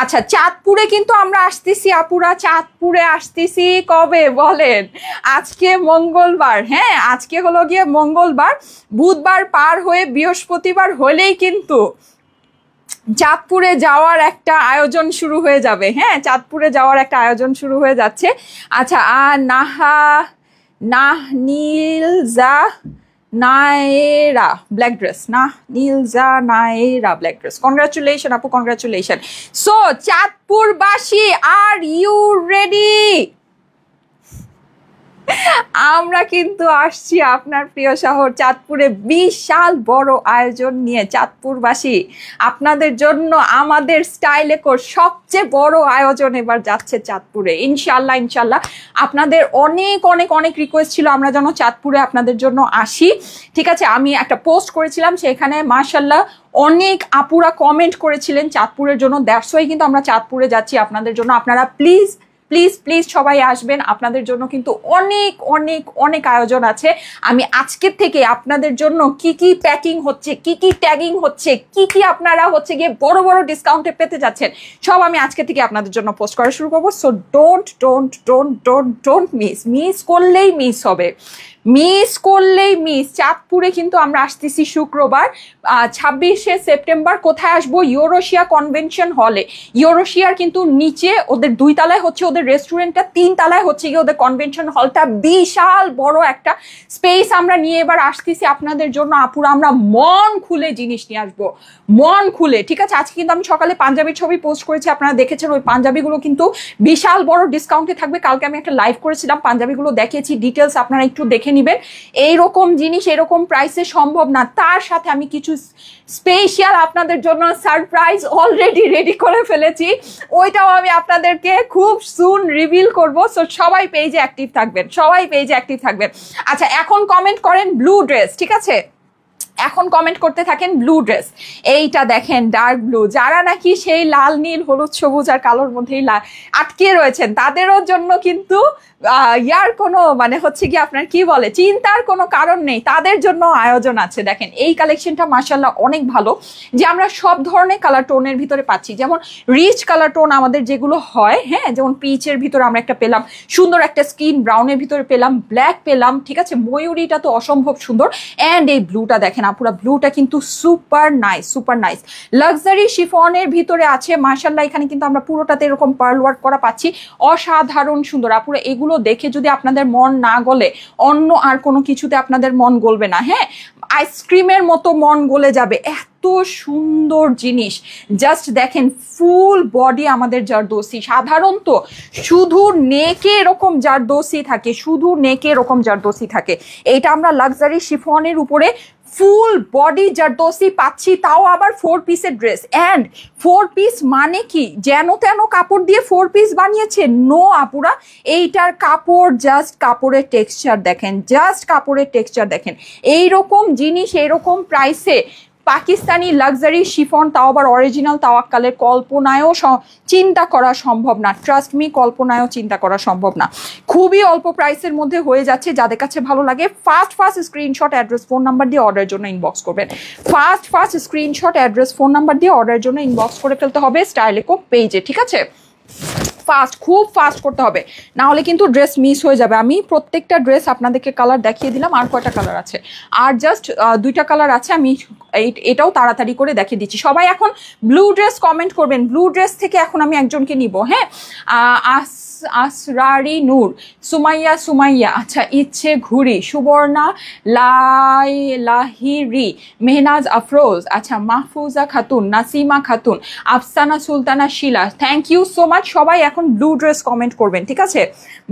আচ্ছা, চাঁদপুরে কিন্তু আমরা আসতেছি আপুরা, চাঁদপুরে আসতেছি কবে বলেন? আজকে মঙ্গলবার, হ্যাঁ আজকে হলো গিয়ে মঙ্গলবার, বুধবার পার হয়ে বৃহস্পতিবার হলেই কিন্তু চাঁদপুরে যাওয়ার একটা আয়োজন শুরু হয়ে যাবে। হ্যাঁ, চাঁদপুরে যাওয়ার একটা আয়োজন শুরু হয়ে যাচ্ছে। আচ্ছা, আর Nilja Naira black dress, Nilja Naira black dress, congratulation আপু, কনগ্রাচুলেশন। সো চাঁদপুরবাসী, আর ইউ রেডি? আমরা কিন্তু আসছি আপনার প্রিয় শহর চাঁদপুরে বিশাল বড় আয়োজন নিয়ে। চাঁদপুরবাসী, আপনাদের জন্য আমাদের স্টাইলে সবচেয়ে বড় আয়োজন এবার যাচ্ছে চাঁদপুরে, ইনশাল্লাহ ইনশাল্লাহ। আপনাদের অনেক অনেক অনেক রিকোয়েস্ট ছিল আমরা যেন চাঁদপুরে আপনাদের জন্য আসি, ঠিক আছে? আমি একটা পোস্ট করেছিলাম, সেখানে মাশাল্লাহ অনেক আপুরা কমেন্ট করেছিলেন চাঁদপুরের জন্য, দ্যাটস ওয়াই কিন্তু আমরা চাঁদপুরে যাচ্ছি আপনাদের জন্য। আপনারা প্লিজ প্লিজ প্লিজ সবাই আসবেন, আপনাদের জন্য কিন্তু অনেক অনেক অনেক আয়োজন আছে। আমি আজকের থেকে আপনাদের জন্য কি কি প্যাকিং হচ্ছে, কি কি ট্যাগিং হচ্ছে, কি কি আপনারা হচ্ছে গিয়ে বড় বড় ডিসকাউন্টে পেতে যাচ্ছেন, সব আমি আজকে থেকে আপনাদের জন্য পোস্ট করা শুরু করবো। সো ডোন্ট মিস করলেই মিস হবে, মিস করলেই মিস। চাঁদপুরে কিন্তু আমরা আসতেছি শুক্রবার 26শে সেপ্টেম্বর। কোথায় আসবো? ইউরোশিয়া কনভেনশন হলে। ইউরোশিয়ার কিন্তু নিচে ওদের 2 তলায় হচ্ছে ওদের রেস্টুরেন্টটা, 3 তলায় হচ্ছে গিয়ে ওদের কনভেনশন হলটা। বিশাল বড় একটা স্পেস আমরা নিয়ে এবার আসতেছি আপনাদের জন্য আপুরা। আমরা মন খুলে জিনিস নিয়ে আসবো, মন খুলে, ঠিক আছে? আজকে কিন্তু আমি সকালে পাঞ্জাবির ছবি পোস্ট করেছি, আপনারা দেখেছেন। ওই পাঞ্জাবিগুলো কিন্তু বিশাল বড় ডিসকাউন্টে থাকবে। কালকে আমি একটা লাইভ করেছিলাম, পাঞ্জাবিগুলো দেখিয়েছি, ডিটেলস আপনারা একটু দেখে নেবেন। এইরকম জিনিস এরকম প্রাইসে সম্ভব না। তার সাথে আমি কিছু স্পেশাল আপনাদের জন্য সারপ্রাইজ অলরেডি রেডি করে ফেলেছি, ওইটাও আমি আপনাদেরকে খুব সুন রিভিল করব। সো সবাই পেজে অ্যাক্টিভ থাকবেন, সবাই পেজে অ্যাক্টিভ থাকবেন। আচ্ছা, এখন কমেন্ট করেন ব্লু ড্রেস, ঠিক আছে? এখন কমেন্ট করতে থাকেন ব্লু ড্রেস। এইটা দেখেন ডার্ক ব্লু, যারা নাকি সেই লাল নীল হলুদ সবুজ আর কালোর মধ্যেই আটকে রয়েছেন, তাদেরও জন্য কিন্তু ইয়ার কোনো মানে হচ্ছে কি আপনার কি বলে চিন্তার কোনো কারণ নেই, তাদের জন্য আয়োজন আছে। দেখেন এই কালেকশনটা মাশাআল্লাহ অনেক ভালো, যে আমরা সব ধরনের কালার টোনের ভিতরে পাচ্ছি। যেমন রিচ কালার টোন আমাদের যেগুলো হয়, হ্যাঁ, যেমন পিচের ভিতরে আমরা একটা পেলাম, সুন্দর একটা স্কিন ব্রাউনের ভিতরে পেলাম, ব্ল্যাক পেলাম, ঠিক আছে? ময়ূরীটা তো অসম্ভব সুন্দর। অ্যান্ড এই ব্লুটা দেখেন আপুরা, ব্লুটা কিন্তু super nice, super nice. Luxury শিফনের ভিতরে আছে মাশাআল্লাহ। এখানে কিন্তু আমরা পুরোটাতে এরকম পার্ল ওয়ার্ক করা পাচ্ছি, অসাধারণ সুন্দর। আপুরা এগুলো দেখে যদি আপনাদের মন না গলে, অন্য আর কোনো কিছুতে আপনাদের মন গলবে না, হ্যাঁ, আইসক্রিমের মতো মন গলে যাবে, এত সুন্দর জিনিস। জাস্ট দেখেন ফুল বডি আমাদের জারদোসি। সাধারণত শুধু নেকে এরকম জারদোসি থাকে, শুধু নেকে এরকম জারদোসি থাকে। এটা আমরা লাক্সারি শিফনের উপরে ফুল বডি জারদোসি পাচ্ছি, তাও আবার 4 পিসের ড্রেস। অ্যান্ড 4 পিস মানে কি যেন তেন কাপড় দিয়ে 4 পিস বানিয়েছে? নো আপুরা, এইটার কাপড়, জাস্ট কাপড়ের টেক্সচার দেখেন, জাস্ট কাপড়ের টেক্সচার দেখেন। এইরকম জিনিস এইরকম প্রাইসে পাকিস্তানি লাক্সারি শিফন, তাও আবার অরিজিনাল তাওয়াক্কালের, কল্পনায়ও চিন্তা করা সম্ভব না। ট্রাস্ট মি, কল্পনায়ও চিন্তা করা সম্ভব না। খুবই অল্প প্রাইসের মধ্যে হয়ে যাচ্ছে। যাদের কাছে ভালো লাগে first screenshot, address, phone number দিয়ে অর্ডারের জন্য ইনবক্স করবেন। First screenshot, address, phone number দিয়ে অর্ডারের জন্য ইনবক্স করে ফেলতে হবে স্টাইলেকো পেজে, ঠিক আছে? ফাস্ট, খুব ফাস্ট করতে হবে, না হলে কিন্তু ড্রেস মিস হয়ে যাবে। আমি প্রত্যেকটা ড্রেস আপনাদেরকে কালার দেখিয়ে দিলাম। আর কয়টা কালার আছে? আর জাস্ট 2টা কালার আছে, আমি এটাও তাড়াতাড়ি করে দেখিয়ে দিচ্ছি। সবাই এখন ব্লু ড্রেস কমেন্ট করবেন। ব্লু ড্রেস থেকে এখন আমি একজনকে নিব, হ্যাঁ। আসরারি নূর, সুমাইয়া, আচ্ছা, ইচ্ছে ঘুরি, সুবর্ণা লাহিরি, মেহনাজ আফরোজ, আচ্ছা, মাহফুজা খাতুন, নাসিমা খাতুন, আফসানা সুলতানা শিলা, থ্যাংক ইউ সো মাচ। সবাই এখন ব্লু ড্রেস কমেন্ট করবেন, ঠিক আছে?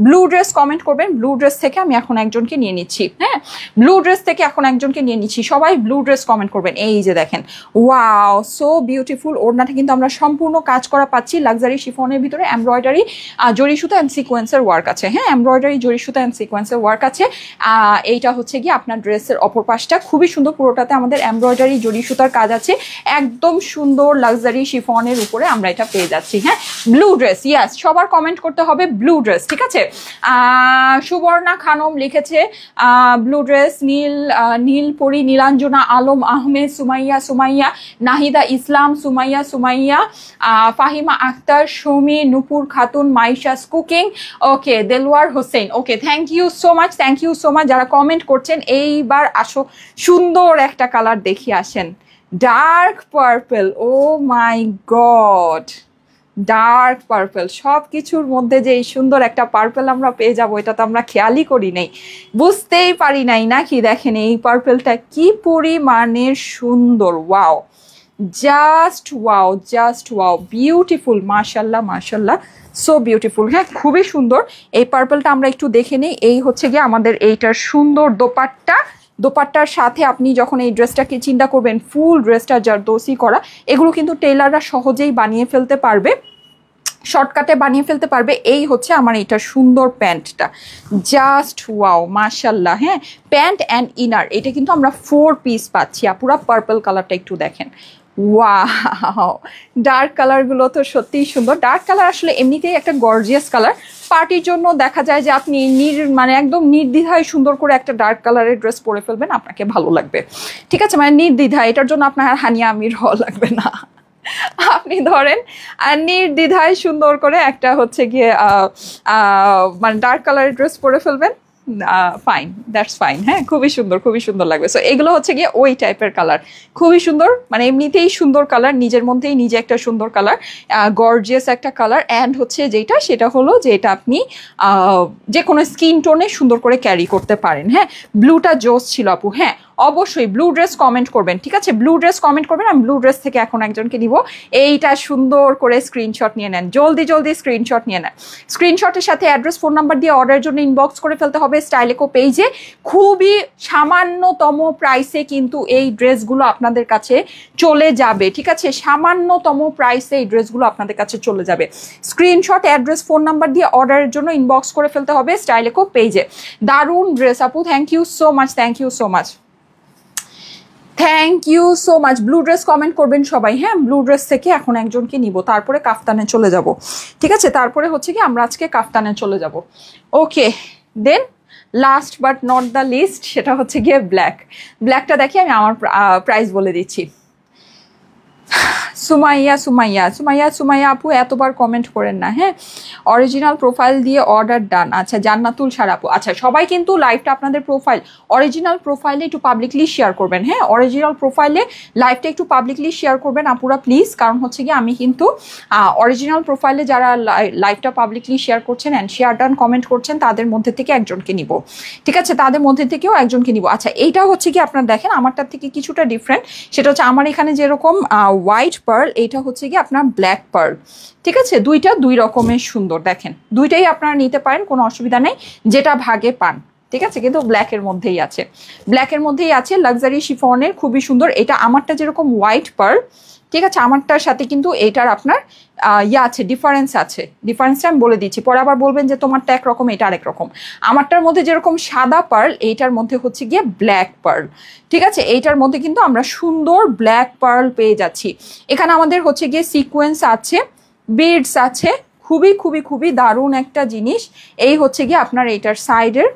ব্লু ড্রেস কমেন্ট করবেন। ব্লু ড্রেস থেকে আমি এখন একজনকে নিয়ে নিচ্ছি, হ্যাঁ, ব্লু ড্রেস থেকে এখন একজনকে নিয়ে নিচ্ছি। সবাই ব্লু ড্রেস কমেন্ট করবেন। এই যে দেখেন, ওয়াও, সো বিউটিফুল। ওড়নাটা কিন্তু আমরা সম্পূর্ণ কাজ করা পাচ্ছি, লাক্সারি শিফনের ভিতরে এমব্রয়ডারি, জরি সুতা অ্যান্ড সিকোয়েন্সের ওয়ার্ক আছে, হ্যাঁ, এমব্রয়ডারি, জরি সুতা অ্যান্ড সিকোয়েন্সের ওয়ার্ক আছে। এইটা হচ্ছে কি আপনার ড্রেসের অপর পাশটা, খুবই সুন্দর। পুরোটাতে আমাদের এমব্রয়ডারি, জরি সুতার কাজ আছে, একদম সুন্দর লাক্সারি শিফনের উপরে আমরা এটা পেয়ে যাচ্ছি, হ্যাঁ। ব্লু ড্রেস, ইয়াস, সবার কমেন্ট করতে হবে ব্লু ড্রেস, ঠিক আছে? সুবর্ণা খানম লিখেছে blue dress, Neelpori, Nilanjana Alam Ahmed, Sumaiya, Nahida Islam, Sumaiya, Fahima Akter, Soumi, Nupur Khatun, Maisha's cooking, okay, Delwar Hossain, okay, thank you so much, thank you so much যারা কমেন্ট করছেন। এইবার আসো, সুন্দর একটা কালার দেখিয়ে আসেন, dark purple. Oh my god, dark purple. সব কিছুর মধ্যে যে এই সুন্দর একটা পার্পল আমরা পেয়ে যাবো, এটা তো আমরা খেয়ালই করি নাই, বুঝতেই পারি নাই নাকি? দেখেন এই পার্পলটা কি পরিমাণে সুন্দর, ওয়াও, জাস্ট ওয়াও, বিউটিফুল, মাশাল্লাহ, সো বিউটিফুল, হ্যাঁ, খুবই সুন্দর। এই পার্পলটা আমরা একটু দেখে নিই। এই হচ্ছে গিয়ে আমাদের এইটার সুন্দর দোপাট্টার সাথে আপনি যখন এই ড্রেসটাকে চিন্তা করবেন, ফুল ড্রেসটা জারদোসি করা, এগুলো কিন্তু টেলাররা সহজেই বানিয়ে ফেলতে পারবে, শর্টকাটে বানিয়ে ফেলতে পারবে। এই হচ্ছে আমার এইটা সুন্দর প্যান্টটা, জাস্ট ওয়াও, মাশাল্লাহ, হ্যাঁ। প্যান্ট অ্যান্ড ইনার, এটা কিন্তু আমরা 4 পিস পাচ্ছি। পুরা পার্পল কালারটা একটু দেখেন, ওয়াও, ডার্ক কালারগুলো তো সত্যিই সুন্দর। ডার্ক কালার আসলে এমনিতেই একটা গর্জিয়াস কালার, পার্টির জন্য দেখা যায় যে আপনি মানে একদম নির্দ্বিধায় সুন্দর করে একটা ডার্ক কালারের ড্রেস পরে ফেলবেন, আপনাকে ভালো লাগবে, ঠিক আছে? মানে নির্দ্বিধায়, এটার জন্য আপনার হানিয়া আমির হওয়া লাগবে না। আপনি ধরেন আর নির্দ্বিধায় সুন্দর করে একটা হচ্ছে গিয়ে মানে ডার্ক কালারের ড্রেস পরে ফেলবেন, ফাইন, দ্যাটস ফাইন, হ্যাঁ, খুবই সুন্দর লাগবে। সো এগুলো হচ্ছে গিয়ে ওই টাইপের কালার, খুবই সুন্দর, মানে এমনিতেই সুন্দর কালার, নিজের মধ্যেই নিজে একটা সুন্দর কালার, গর্জিয়াস একটা কালার। অ্যান্ড হচ্ছে সেটা হলো যে এটা আপনি যে কোনো স্কিন টোনে সুন্দর করে ক্যারি করতে পারেন, হ্যাঁ। ব্লুটা জোস ছিল আপু, হ্যাঁ, অবশ্যই ব্লু ড্রেস কমেন্ট করবেন, ঠিক আছে? ব্লু ড্রেস কমেন্ট করবেন, আমি ব্লু ড্রেস থেকে এখন একজনকে নিব। এইটা সুন্দর করে স্ক্রিনশট নিয়ে নেন, জলদি জলদি স্ক্রিনশট নিয়ে নেন। স্ক্রিনশটের সাথে অ্যাড্রেস, ফোন নাম্বার দিয়ে অর্ডারের জন্য ইনবক্স করে ফেলতে হবে স্টাইলেকো পেজে। খুবই সামান্যতম প্রাইসে কিন্তু এই ড্রেসগুলো আপনাদের কাছে চলে যাবে, ঠিক আছে? সামান্যতম প্রাইসে এই ড্রেসগুলো আপনাদের কাছে চলে যাবে। স্ক্রিনশট, অ্যাড্রেস, ফোন নাম্বার দিয়ে অর্ডারের জন্য ইনবক্স করে ফেলতে হবে স্টাইলেকো পেজে। দারুণ ড্রেস আপু, thank you so much, thank you so much, thank you so much. Blue dress comment করবেন সবাই, হ্যাঁ? ব্লু ড্রেস থেকে এখন একজনকে নিব, তারপরে কাফতানে চলে যাব, ঠিক আছে? তারপরে হচ্ছে কি আমরা আজকে কাফতানে চলে যাব। Okay, then last but not the least, সেটা হচ্ছে গিয়ে ব্ল্যাক। ব্ল্যাকটা দেখি, আমি আমার প্রাইস বলে দিচ্ছি। সুমাইয়া সুমাইয়া সুমাইয়া সুমাইয়া আপু এতবার কমেন্ট করেন না, হ্যাঁ? অরিজিনাল প্রোফাইল দিয়ে অর্ডার ডান। আচ্ছা, জান্নাতুল সারা আপু, আচ্ছা সবাই কিন্তু লাইভটা আপনাদের প্রোফাইল, অরিজিনাল প্রোফাইলে একটু পাবলিকলি শেয়ার করবেন, হ্যাঁ? অরিজিনাল প্রোফাইলে লাইভটা একটু পাবলিকলি শেয়ার করবেন আপুরা প্লিজ, কারণ হচ্ছে কি আমি কিন্তু অরিজিনাল প্রোফাইলে যারা লাইভটা পাবলিকলি শেয়ার করছেন অ্যান্ড শেয়ার ডান কমেন্ট করছেন তাদের মধ্যে থেকে একজনকে নিব, ঠিক আছে? তাদের মধ্যে থেকেও একজনকে নিব। আচ্ছা, এইটা হচ্ছে কি আপনারা দেখেন আমারটার থেকে কিছুটা ডিফারেন্ট, সেটা হচ্ছে আমার এখানে যেরকম হোয়াইট পার্ল, এইটা হচ্ছে কি আপনার ব্ল্যাক পার্ল, ঠিক আছে? দুইটা দুই রকমের সুন্দর, দেখেন দুইটাই আপনারা নিতে পারেন, কোনো অসুবিধা নেই, যেটা ভাগে পান, ঠিক আছে? কিন্তু ব্ল্যাকের মধ্যেই আছে, ব্ল্যাকের মধ্যেই আছে, লাক্সারি শিফনের, খুবই সুন্দর। এটা আমারটা যেরকম হোয়াইট পার্ল, ঠিক আছে? আমারটার সাথে কিন্তু এইটার আপনার আছে, ডিফারেন্স আছে। ডিফারেন্সটা আমি বলে দিচ্ছি, পরে আবার বলবেন যে তোমারটা একরকম এটা আরেক রকম। আমারটার মধ্যে যেরকম সাদা পার্ল, এইটার মধ্যে হচ্ছে গিয়ে ব্ল্যাক পার্ল, ঠিক আছে? এইটার মধ্যে কিন্তু আমরা সুন্দর ব্ল্যাক পার্ল পেয়ে যাচ্ছি। এখানে আমাদের হচ্ছে গিয়ে সিকোয়েন্স আছে, বিডস আছে, খুবই খুবই খুবই দারুণ একটা জিনিস। এই হচ্ছে গিয়ে আপনার এইটার সাইডের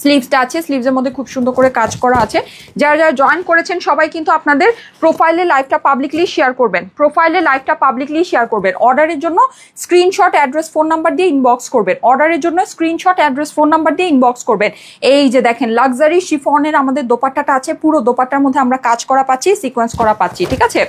স্লিভসটা আছে, স্লিভসের মধ্যে খুব সুন্দর করে কাজ করা আছে। যারা যারা জয়েন করেছেন সবাই কিন্তু আপনাদের প্রোফাইলে লাইভটা পাবলিকলি শেয়ার করবেন, প্রোফাইলে লাইভটা পাবলিকলি শেয়ার করবেন। অর্ডারের জন্য স্ক্রিনশট, অ্যাড্রেস, ফোন নাম্বার দিয়ে ইনবক্স করবেন। অর্ডারের জন্য স্ক্রিনশট, অ্যাড্রেস, ফোন নাম্বার দিয়ে ইনবক্স করবেন। এই যে দেখেন লাক্সারি শিফনের আমাদের দোপাট্টাটা আছে, পুরো দোপাট্টার মধ্যে আমরা কাজ করা পাচ্ছি, সিকোয়েন্স করা পাচ্ছি, ঠিক আছে?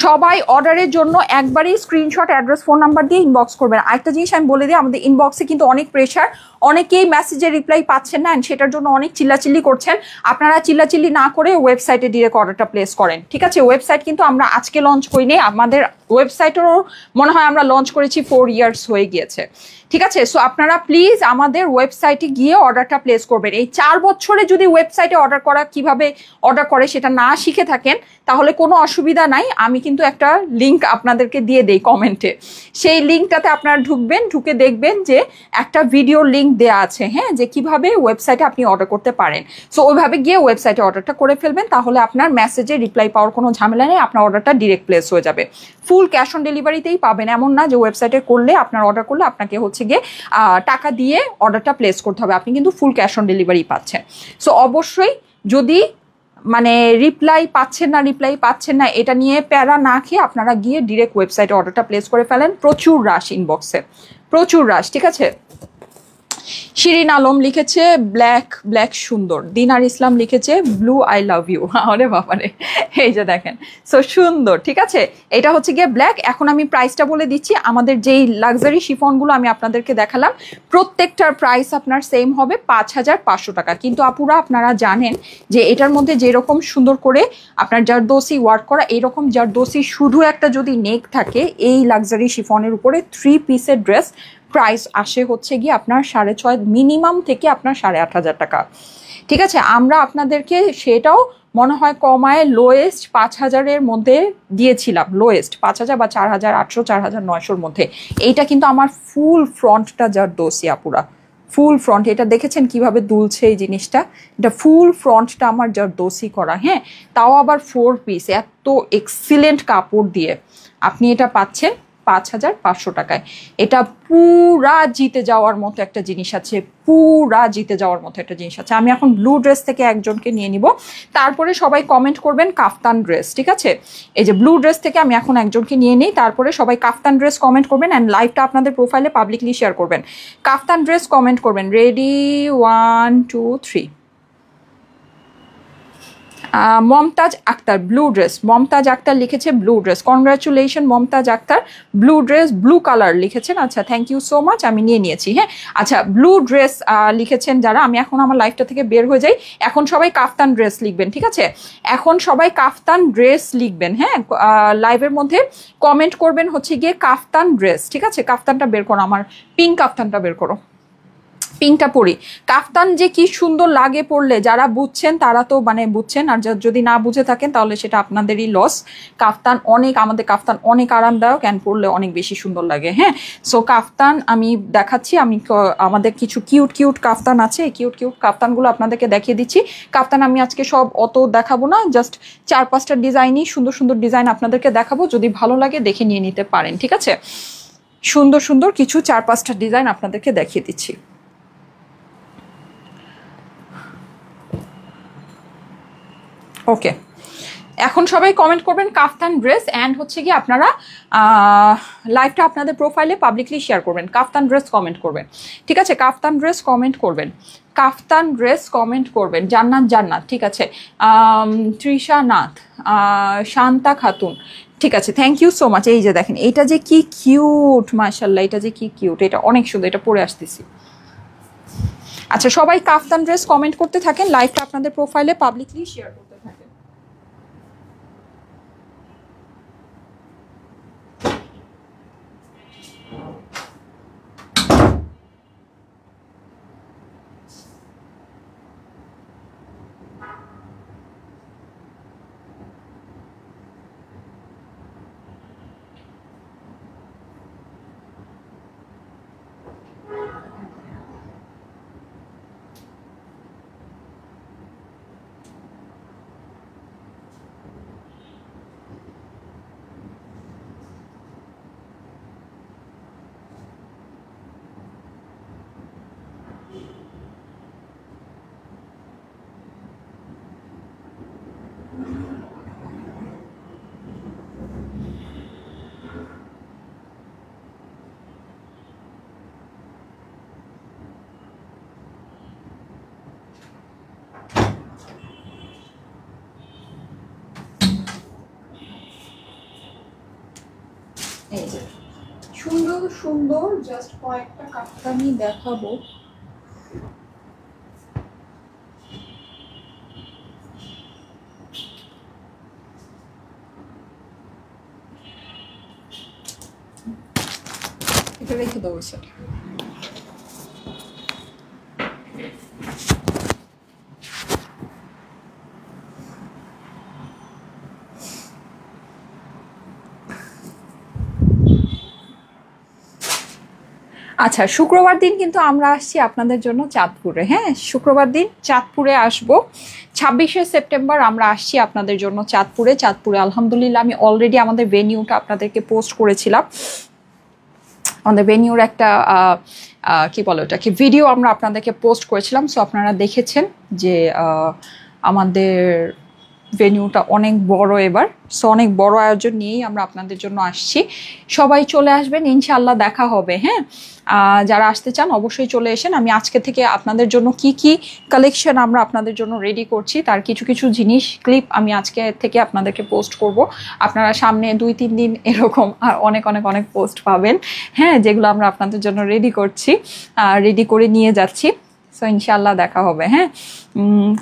সবাই অর্ডারের জন্য একবারই স্ক্রিনশট, অ্যাড্রেস, ফোন নাম্বার দিয়ে ইনবক্স করবেন। আরেকটা জিনিস আমি বলে দিই, আমাদের ইনবক্সে কিন্তু অনেক প্রেশার, অনেকেই মেসেজের রিপ্লাই পাচ্ছেন না, সেটার জন্য অনেক চিল্লাচিল্লি করছেন। আপনারা চিল্লাচিল্লি না করে ওয়েবসাইটে ডিরেক্ট অর্ডারটা প্লেস করেন, ঠিক আছে? ওয়েবসাইট কিন্তু আমরা আজকে লঞ্চ করিনি, আমাদের ওয়েবসাইটেরও মনে হয় আমরা লঞ্চ করেছি 4 ইয়ার্স হয়ে গিয়েছে, ঠিক আছে? সো আপনারা প্লিজ আমাদের ওয়েবসাইটে গিয়ে অর্ডারটা প্লেস করবেন। এই 4 বছরে যদি ওয়েবসাইটে অর্ডার করা কিভাবে অর্ডার করে সেটা না শিখে থাকেন তাহলে কোনো অসুবিধা নাই, আমি কিন্তু একটা লিঙ্ক আপনাদেরকে দিয়ে দেই কমেন্টে। সেই লিঙ্কটাতে আপনারা ঢুকবেন, ঢুকে দেখবেন যে একটা ভিডিও লিঙ্ক দেওয়া আছে, হ্যাঁ, যে কিভাবে ওয়েবসাইটে আপনি অর্ডার করতে পারেন। সো ওইভাবে গিয়ে ওয়েবসাইটে অর্ডারটা করে ফেলবেন, তাহলে আপনার মেসেজে রিপ্লাই পাওয়ার কোনো ঝামেলা নেই, আপনার অর্ডারটা ডিরেক্ট প্লেস হয়ে যাবে। ফুল ক্যাশ অন ডেলিভারিতেই পাবেন, এমন না যে ওয়েবসাইটে করলে আপনার অর্ডার করলে আপনাকে হচ্ছে গিয়ে টাকা দিয়ে অর্ডারটা প্লেস করতে হবে, আপনি কিন্তু ফুল ক্যাশ অন ডেলিভারি পাচ্ছেন। সো অবশ্যই যদি মানে রিপ্লাই পাচ্ছেন না এটা নিয়ে প্যারা না খেয়ে আপনারা গিয়ে ডিরেক্ট ওয়েবসাইটে অর্ডারটা প্লেস করে ফেলেন। প্রচুর রাশ ইনবক্সে, প্রচুর রাশ, ঠিক আছে? শিরিন আলম লিখেছে ব্ল্যাক ব্ল্যাক সুন্দর, দিনার ইসলাম লিখেছে ব্লু আই লাভ ইউ। আরে বাবারে, এই যে দেখেন, সো সুন্দর, ঠিক আছে? এটা হচ্ছে গিয়ে ব্ল্যাক। এখন আমি প্রাইসটা বলে দিচ্ছি, আমাদের যেই লাক্সারি শিফনগুলো আমি আপনাদেরকে দেখালাম প্রত্যেকটার প্রাইস আপনার সেম হবে 5500 টাকা। কিন্তু আপুরা আপনারা জানেন যে এটার মধ্যে যেরকম সুন্দর করে আপনার জারদোসি ওয়ার্ক করা, এইরকম জারদোসি শুধু একটা যদি নেক থাকে এই লাক্সারি শিফনের উপরে 3 পিসের ড্রেস প্রাইস আসে হচ্ছে গিয়ে আপনার 6.5 মিনিমাম থেকে আপনার 8500 টাকা, ঠিক আছে? আমরা আপনাদেরকে সেটাও মনে হয় কমায় লোয়েস্ট 5000-এর মধ্যে দিয়েছিলাম, লোয়েস্ট 5000 বা 4800 4900-র মধ্যে। এইটা কিন্তু আমার ফুল ফ্রন্টটা জারদোসি আপুরা, ফুল ফ্রন্ট, এটা দেখেছেন কিভাবে দুলছে এই জিনিসটা, এটা ফুল ফ্রন্টটা আমার জারদোসি করা, হ্যাঁ, তাও আবার 4 পিস, এত এক্সিলেন্ট কাপড় দিয়ে আপনি এটা পাচ্ছেন 5500 টাকায়। এটা পুরা জিতে যাওয়ার মতো একটা জিনিস আছে, পুরা জিতে যাওয়ার মতো একটা জিনিস আছে। আমি এখন ব্লু ড্রেস থেকে একজনকে নিয়ে নিব, তারপরে সবাই কমেন্ট করবেন কাফতান ড্রেস, ঠিক আছে? এই যে ব্লু ড্রেস থেকে আমি এখন একজনকে নিয়ে নিই, তারপরে সবাই কাফতান ড্রেস কমেন্ট করবেন অ্যান্ড লাইভটা আপনাদের প্রোফাইলে পাবলিকলি শেয়ার করবেন। কাফতান ড্রেস কমেন্ট করবেন, ready 1 2 3। Mumtaz Akhtar blue dress, Mumtaz Akhtar লিখেছে blue dress, congratulation Mumtaz Akhtar, blue dress blue colour লিখেছেন। আচ্ছা থ্যাংক ইউ সো মাচ, আমি নিয়ে নিয়েছি। হ্যাঁ আচ্ছা ব্লু ড্রেস লিখেছেন যারা, আমি এখন আমার লাইফটা থেকে বের হয়ে যাই। এখন সবাই কাফতান ড্রেস লিখবেন, ঠিক আছে? এখন সবাই কাফতান ড্রেস লিখবেন। হ্যাঁ লাইভের মধ্যে কমেন্ট করবেন হচ্ছে গিয়ে কাফতান ড্রেস, ঠিক আছে? কাফতানটা বের করো, আমার পিঙ্ক কাফতানটা বের করো, পিঙ্কটা পরি। কাফতান যে কি সুন্দর লাগে পরলে, যারা বুঝছেন তারা তো মানে বুঝছেন, আর যদি না বুঝে থাকেন তাহলে সেটা আপনাদেরই লস। কাফতান অনেক, আমাদের কাফতান অনেক আরামদায়ক অ্যান্ড পরলে অনেক বেশি সুন্দর লাগে। হ্যাঁ সো কাফতান আমি দেখাচ্ছি, আমি আমাদের কিছু কিউট কিউট কাফতান আছে, এই কিউট কিউট কাফতানগুলো আপনাদেরকে দেখিয়ে দিচ্ছি। কাফতান আমি আজকে সব অত দেখাবো না, জাস্ট 4-5টা ডিজাইনই সুন্দর সুন্দর ডিজাইন আপনাদেরকে দেখাবো, যদি ভালো লাগে দেখে নিয়ে নিতে পারেন, ঠিক আছে? সুন্দর সুন্দর কিছু 4-5টা ডিজাইন আপনাদেরকে দেখিয়ে দিচ্ছি। ওকে এখন সবাই কমেন্ট করবেন কাফতান ড্রেস, অ্যান্ড হচ্ছে কি আপনারা লাইভটা আপনাদের প্রোফাইলে পাবলিকলি শেয়ার করবেন। কাফতান ড্রেস কমেন্ট করবেন, ঠিক আছে? কাফতান ড্রেস কমেন্ট করবেন, কাফতান ড্রেস কমেন্ট করবেন। জান্নাত জান্নাত, ঠিক আছে? তৃষা নাথ, শান্তা খাতুন, ঠিক আছে, থ্যাংক ইউ সো মাচ। এই যে দেখেন এটা যে কি কিউট, মাশাল্লাহ এটা যে কি কিউট, এটা অনেক সুন্দর, এটা পরে আসতেছি। আচ্ছা সবাই কাফতান ড্রেস কমেন্ট করতে থাকেন, লাইভটা আপনাদের প্রোফাইলে পাবলিকলি শেয়ার করতে থাকেন। এই যে সুন্দর সুন্দর জাস্ট কয়েকটা কাফতানি দেখাবো। এটা রেখে দেবো স্যার। আচ্ছা শুক্রবার দিন কিন্তু আমরা আসছি আপনাদের জন্য চাঁদপুরে। হ্যাঁ শুক্রবার দিন চাঁদপুরে আসব, 26শে সেপ্টেম্বর আমরা আসছি আপনাদের জন্য চাঁদপুরে। চাঁদপুরে আলহামদুলিল্লাহ আমি অলরেডি আমাদের ভেনিউটা আপনাদেরকে পোস্ট করেছিলাম, আমাদের ভেনিউর একটা কি বলে ওটাকে ভিডিও আমরা আপনাদেরকে পোস্ট করেছিলাম। সো আপনারা দেখেছেন যে আমাদের ভেনিউটা অনেক বড় এবার, সো অনেক বড় আয়োজন নিয়েই আমরা আপনাদের জন্য আসছি। সবাই চলে আসবেন ইনশাআল্লাহ, দেখা হবে। হ্যাঁ যারা আসতে চান অবশ্যই চলে এসেন। আমি আজকে থেকে আপনাদের জন্য কি কি কালেকশন আমরা আপনাদের জন্য রেডি করছি তার কিছু কিছু জিনিস ক্লিপ আমি আজকে থেকে আপনাদেরকে পোস্ট করব। আপনারা সামনে 2-3 দিন এরকম অনেক অনেক অনেক পোস্ট পাবেন, হ্যাঁ যেগুলো আমরা আপনাদের জন্য রেডি করছি, রেডি করে নিয়ে যাচ্ছি। সো ইনশাল্লাহ দেখা হবে। হ্যাঁ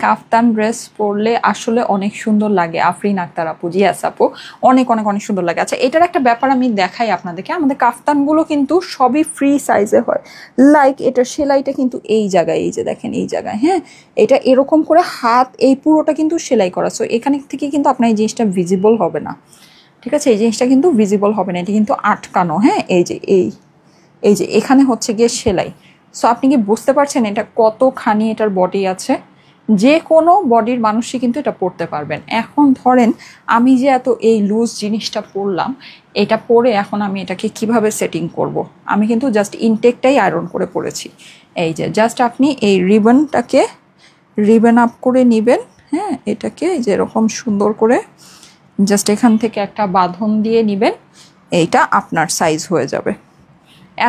কাফতান ড্রেস পরলে আসলে অনেক সুন্দর লাগে, আফরিন আক্তার আপু, জিয়াস আপু, অনেক অনেক অনেক সুন্দর লাগে। আচ্ছা এটার একটা ব্যাপার আমি দেখাই আপনাদেরকে, আমাদের কাফতানগুলো কিন্তু সবই ফ্রি সাইজে হয়। লাইক এটা সেলাইটা কিন্তু এই জায়গায়, এই যে দেখেন এই জায়গায়, হ্যাঁ এটা এরকম করে হাত এই পুরোটা কিন্তু সেলাই করা। সো এখানে থেকে কিন্তু আপনার এই জিনিসটা ভিজিবল হবে না, ঠিক আছে? এই জিনিসটা কিন্তু ভিজিবল হবে না, এটা কিন্তু আটকানো। হ্যাঁ এই যে এই যে এখানে হচ্ছে গিয়ে সেলাই। সো আপনি কি বুঝতে পারছেন এটা কতখানি এটার বডি আছে? যে কোনো বডির মানুষই কিন্তু এটা পরতে পারবেন। এখন ধরেন আমি যে এত এই লুজ জিনিসটা পরলাম, এটা পরে এখন আমি এটাকে কিভাবে সেটিং করব? আমি কিন্তু জাস্ট ইনটেকটাই আয়রন করে পরেছি। এই যে জাস্ট আপনি এই রিবনটাকে রিবন আপ করে নেবেন। হ্যাঁ এটাকে যেরকম সুন্দর করে জাস্ট এখান থেকে একটা বাঁধন দিয়ে নেবেন, এইটা আপনার সাইজ হয়ে যাবে।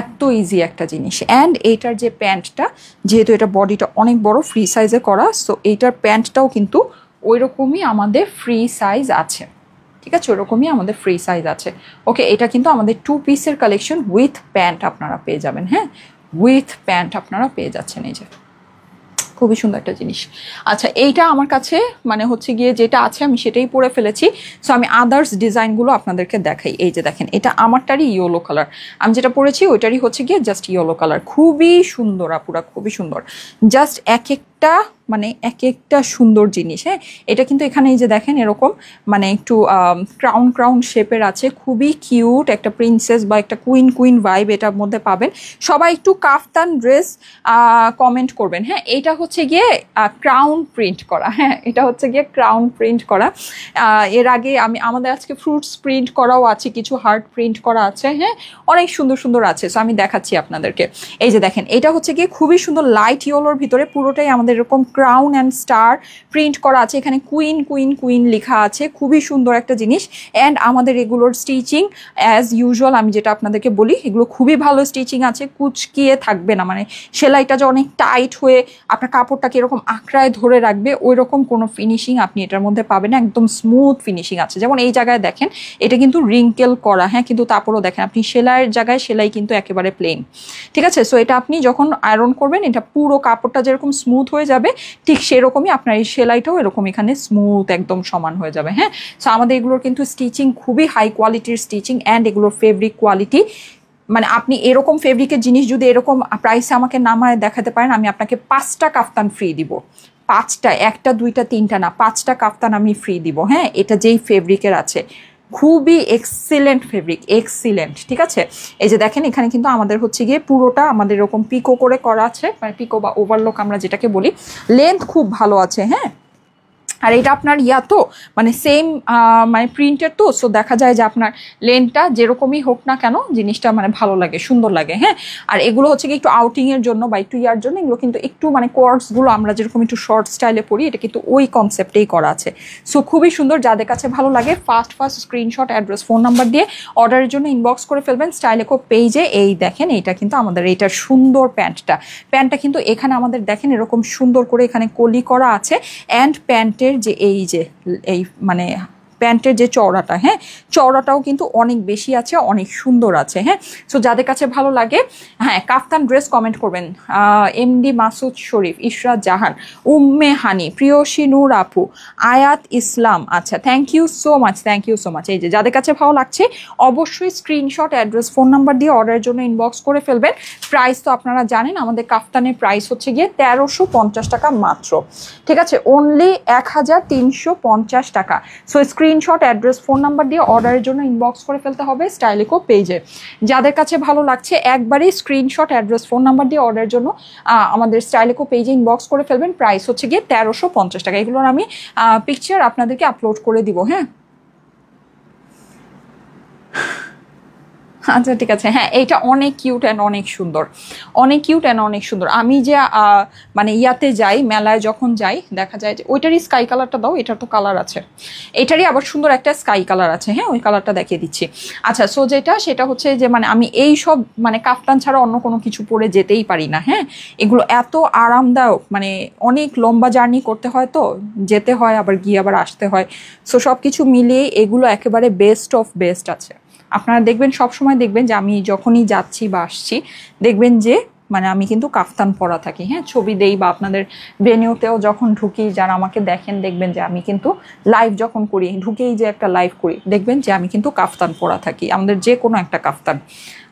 এত ইজি একটা জিনিস। অ্যান্ড এইটার যে প্যান্টটা, যেহেতু এটা বডিটা অনেক বড় ফ্রি সাইজে করা, সো এইটার প্যান্টটাও কিন্তু ওই রকমই আমাদের ফ্রি সাইজ আছে, ঠিক আছে, ওরকমই আমাদের ফ্রি সাইজ আছে। ওকে, এটা কিন্তু আমাদের 2 পিসের কালেকশন উইথ প্যান্ট আপনারা পেয়ে যাবেন। হ্যাঁ, উইথ প্যান্ট আপনারা পেয়ে যাচ্ছেন, এই যে খুবই সুন্দর একটা জিনিস। আচ্ছা, এইটা আমার কাছে মানে হচ্ছে গিয়ে যেটা আছে আমি সেটাই পরে ফেলেছি। সো আমি আদার্স ডিজাইনগুলো আপনাদেরকে দেখাই। এই যে দেখেন, এটা আমারটারই ইয়েলো কালার, আমি যেটা পরেছি ওইটারই হচ্ছে গিয়ে জাস্ট ইয়েলো কালার। খুবই সুন্দর আপুরা, খুবই সুন্দর, জাস্ট এক একটা মানে এক একটা সুন্দর জিনিস। হ্যাঁ, এটা কিন্তু এখানে এই যে দেখেন এরকম মানে একটু ক্রাউন ক্রাউন শেপের আছে, খুবই কিউট একটা প্রিন্সেস বা একটা কুইন কুইন ভাইব এটার মধ্যে পাবেন। সবাই একটু কাফতান ড্রেস কমেন্ট করবেন। হ্যাঁ, এটা হচ্ছে গিয়ে ক্রাউন প্রিন্ট করা। হ্যাঁ, এটা হচ্ছে গিয়ে ক্রাউন প্রিন্ট করা। এর আগে আমাদের আজকে ফ্রুটস প্রিন্ট করাও আছে, কিছু হার্ট প্রিন্ট করা আছে। হ্যাঁ, অনেক সুন্দর সুন্দর আছে। সো আমি দেখাচ্ছি আপনাদেরকে। এই যে দেখেন, এটা হচ্ছে গিয়ে খুবই সুন্দর লাইট ইয়েলোর ভিতরে পুরোটাই আমাদের এরকম ক্রাউন অ্যান্ড স্টার প্রিন্ট করা আছে। এখানে কুইন কুইন কুইন লেখা আছে, খুবই সুন্দর একটা জিনিস। অ্যান্ড আমাদের এগুলোর স্টিচিং অ্যাজ ইউজুয়াল আমি যেটা আপনাদেরকে বলি, এগুলো খুবই ভালো স্টিচিং আছে, কুচকিয়ে থাকবে না, মানে সেলাইটা যে অনেক টাইট হয়ে আপনার কাপড়টাকে এরকম আঁকড়ায় ধরে রাখবে ওই রকম কোনো ফিনিশিং আপনি এটার মধ্যে পাবেন না। একদম স্মুথ ফিনিশিং আছে। যেমন এই জায়গায় দেখেন এটা কিন্তু রিঙ্কেল করা। হ্যাঁ, কিন্তু তারপরেও দেখেন আপনি সেলাইয়ের জায়গায় সেলাই কিন্তু একেবারে প্লেন, ঠিক আছে। সো এটা আপনি যখন আয়রন করবেন এটা পুরো কাপড়টা যেরকম স্মুথ হয়ে যাবে ঠিক সেরকমই আপনার এই সেলাইটাও এরকম এখানে স্মুথ একদম সমান হয়ে যাবে। হ্যাঁ, সো আমাদের এগুলোর কিন্তু স্টিচিং খুবই হাই কোয়ালিটির স্টিচিং অ্যান্ড এগুলোর ফেব্রিক কোয়ালিটি, মানে আপনি এরকম ফেব্রিকের জিনিস যদি এরকম প্রাইসে আমাকে নামায় দেখাতে পারেন, আমি আপনাকে 5টা কাফতান ফ্রি দিব। 5টা, 1টা 2টা 3টা না, 5টা কাফতান আমি ফ্রি দিব। হ্যাঁ, এটা যেই ফেব্রিকের আছে, খুবই এক্সিলেন্ট ফেব্রিক, এক্সিলেন্ট, ঠিক আছে। এই যে দেখেন এখানে কিন্তু আমাদের হচ্ছে গিয়ে পুরোটা আমাদের এরকম পিকো করে করা আছে, মানে পিকো বা ওভারলক আমরা যেটাকে বলি। লেন্থ খুব ভালো আছে। হ্যাঁ, আর এটা আপনার তো মানে সেম মানে প্রিন্টের তো, সো দেখা যায় যে আপনার লেনটা যেরকমই হোক না কেন জিনিসটা মানে ভালো লাগে, সুন্দর লাগে। হ্যাঁ, আর এগুলো হচ্ছে কি একটু আউটিংয়ের জন্য বা একটু ইয়ার জন্য, এগুলো কিন্তু একটু মানে কোয়ার্টসগুলো আমরা যেরকম একটু শর্ট স্টাইলে পরি, এটা কিন্তু ওই কনসেপ্টেই করা আছে। সো খুবই সুন্দর, যাদের কাছে ভালো লাগে first screenshot, address, phone number দিয়ে অর্ডারের জন্য ইনবক্স করে ফেলবেন স্টাইলেকো পেজে। এই দেখেন, এইটা কিন্তু আমাদের এইটার সুন্দর প্যান্টটা কিন্তু এখানে আমাদের দেখেন এরকম সুন্দর করে এখানে কলি করা আছে। অ্যান্ড প্যান্টের যে এই যে এই মানে প্যান্টের যে চওড়াটা, হ্যাঁ চওড়াটাও কিন্তু অনেক বেশি আছে, অনেক সুন্দর আছে। হ্যাঁ, সো যাদের কাছে ভালো লাগে হ্যাঁ কাফতান ড্রেস কমেন্ট করবেন। এমডি মাসুদ শরীফ, ইশরাত জাহান, উম্মে হানি, প্রিয়সী নূর আপু, আয়াত ইসলাম। আচ্ছা, thank you so much, thank you so much. এই যে যাদের কাছে ভালো লাগছে অবশ্যই স্ক্রিনশট, অ্যাড্রেস, ফোন নাম্বার দিয়ে অর্ডারের জন্য ইনবক্স করে ফেলবেন। প্রাইস তো আপনারা জানেন, আমাদের কাফতানের প্রাইস হচ্ছে গিয়ে 1350 টাকা মাত্র, ঠিক আছে, অনলি 1350 টাকা। So screenshot, address, phone number দিয়ে অর্ডারের জন্য ইনবক্স করে ফেলতে হবে স্টাইলেকো পেজে। যাদের কাছে ভালো লাগছে একবারই স্ক্রিনশট, অ্যাড্রেস, ফোন নাম্বার দিয়ে অর্ডারের জন্য আমাদের স্টাইলেকো পেজে ইনবক্স করে ফেলবেন। প্রাইস হচ্ছে গিয়ে 1350 টাকা। এগুলোর আমি পিকচার আপনাদেরকে আপলোড করে দিব। হ্যাঁ, আচ্ছা ঠিক আছে। হ্যাঁ, এইটা অনেক কিউট অ্যান্ড অনেক সুন্দর, অনেক কিউট অ্যান্ড অনেক সুন্দর। আমি যে মানে ইয়াতে যাই, মেলায় যখন যাই দেখা যায় যে ওইটারই স্কাই কালারটা দাও, এটার তো কালার আছে, এটারই আবার সুন্দর একটা স্কাই কালার আছে। হ্যাঁ, ওই কালারটা দেখিয়ে দিচ্ছি। আচ্ছা, সো সেটা হচ্ছে যে মানে আমি এই সব মানে কাফতান ছাড়া অন্য কোনো কিছু পরে যেতেই পারি না। হ্যাঁ, এগুলো এত আরামদায়ক, মানে অনেক লম্বা জার্নি করতে হয়, তো যেতে হয় আবার গিয়ে আবার আসতে হয়। সো সব কিছু মিলিয়ে এগুলো একেবারে বেস্ট অফ বেস্ট আছে। আপনারা দেখবেন সবসময় দেখবেন যে আমি যখনই যাচ্ছি বা আসছি দেখবেন যে মানে আমি কিন্তু কাফতান পরা থাকি। হ্যাঁ, ছবি দেই বা আপনাদের ভেনিউতেও যখন ঢুকি যারা আমাকে দেখেন দেখবেন যে আমি কিন্তু লাইভ যখন করি, ঢুকেই যে একটা লাইভ করি দেখবেন যে আমি কিন্তু কাফতান পরা থাকি, আমাদের যে কোনো একটা কাফতান।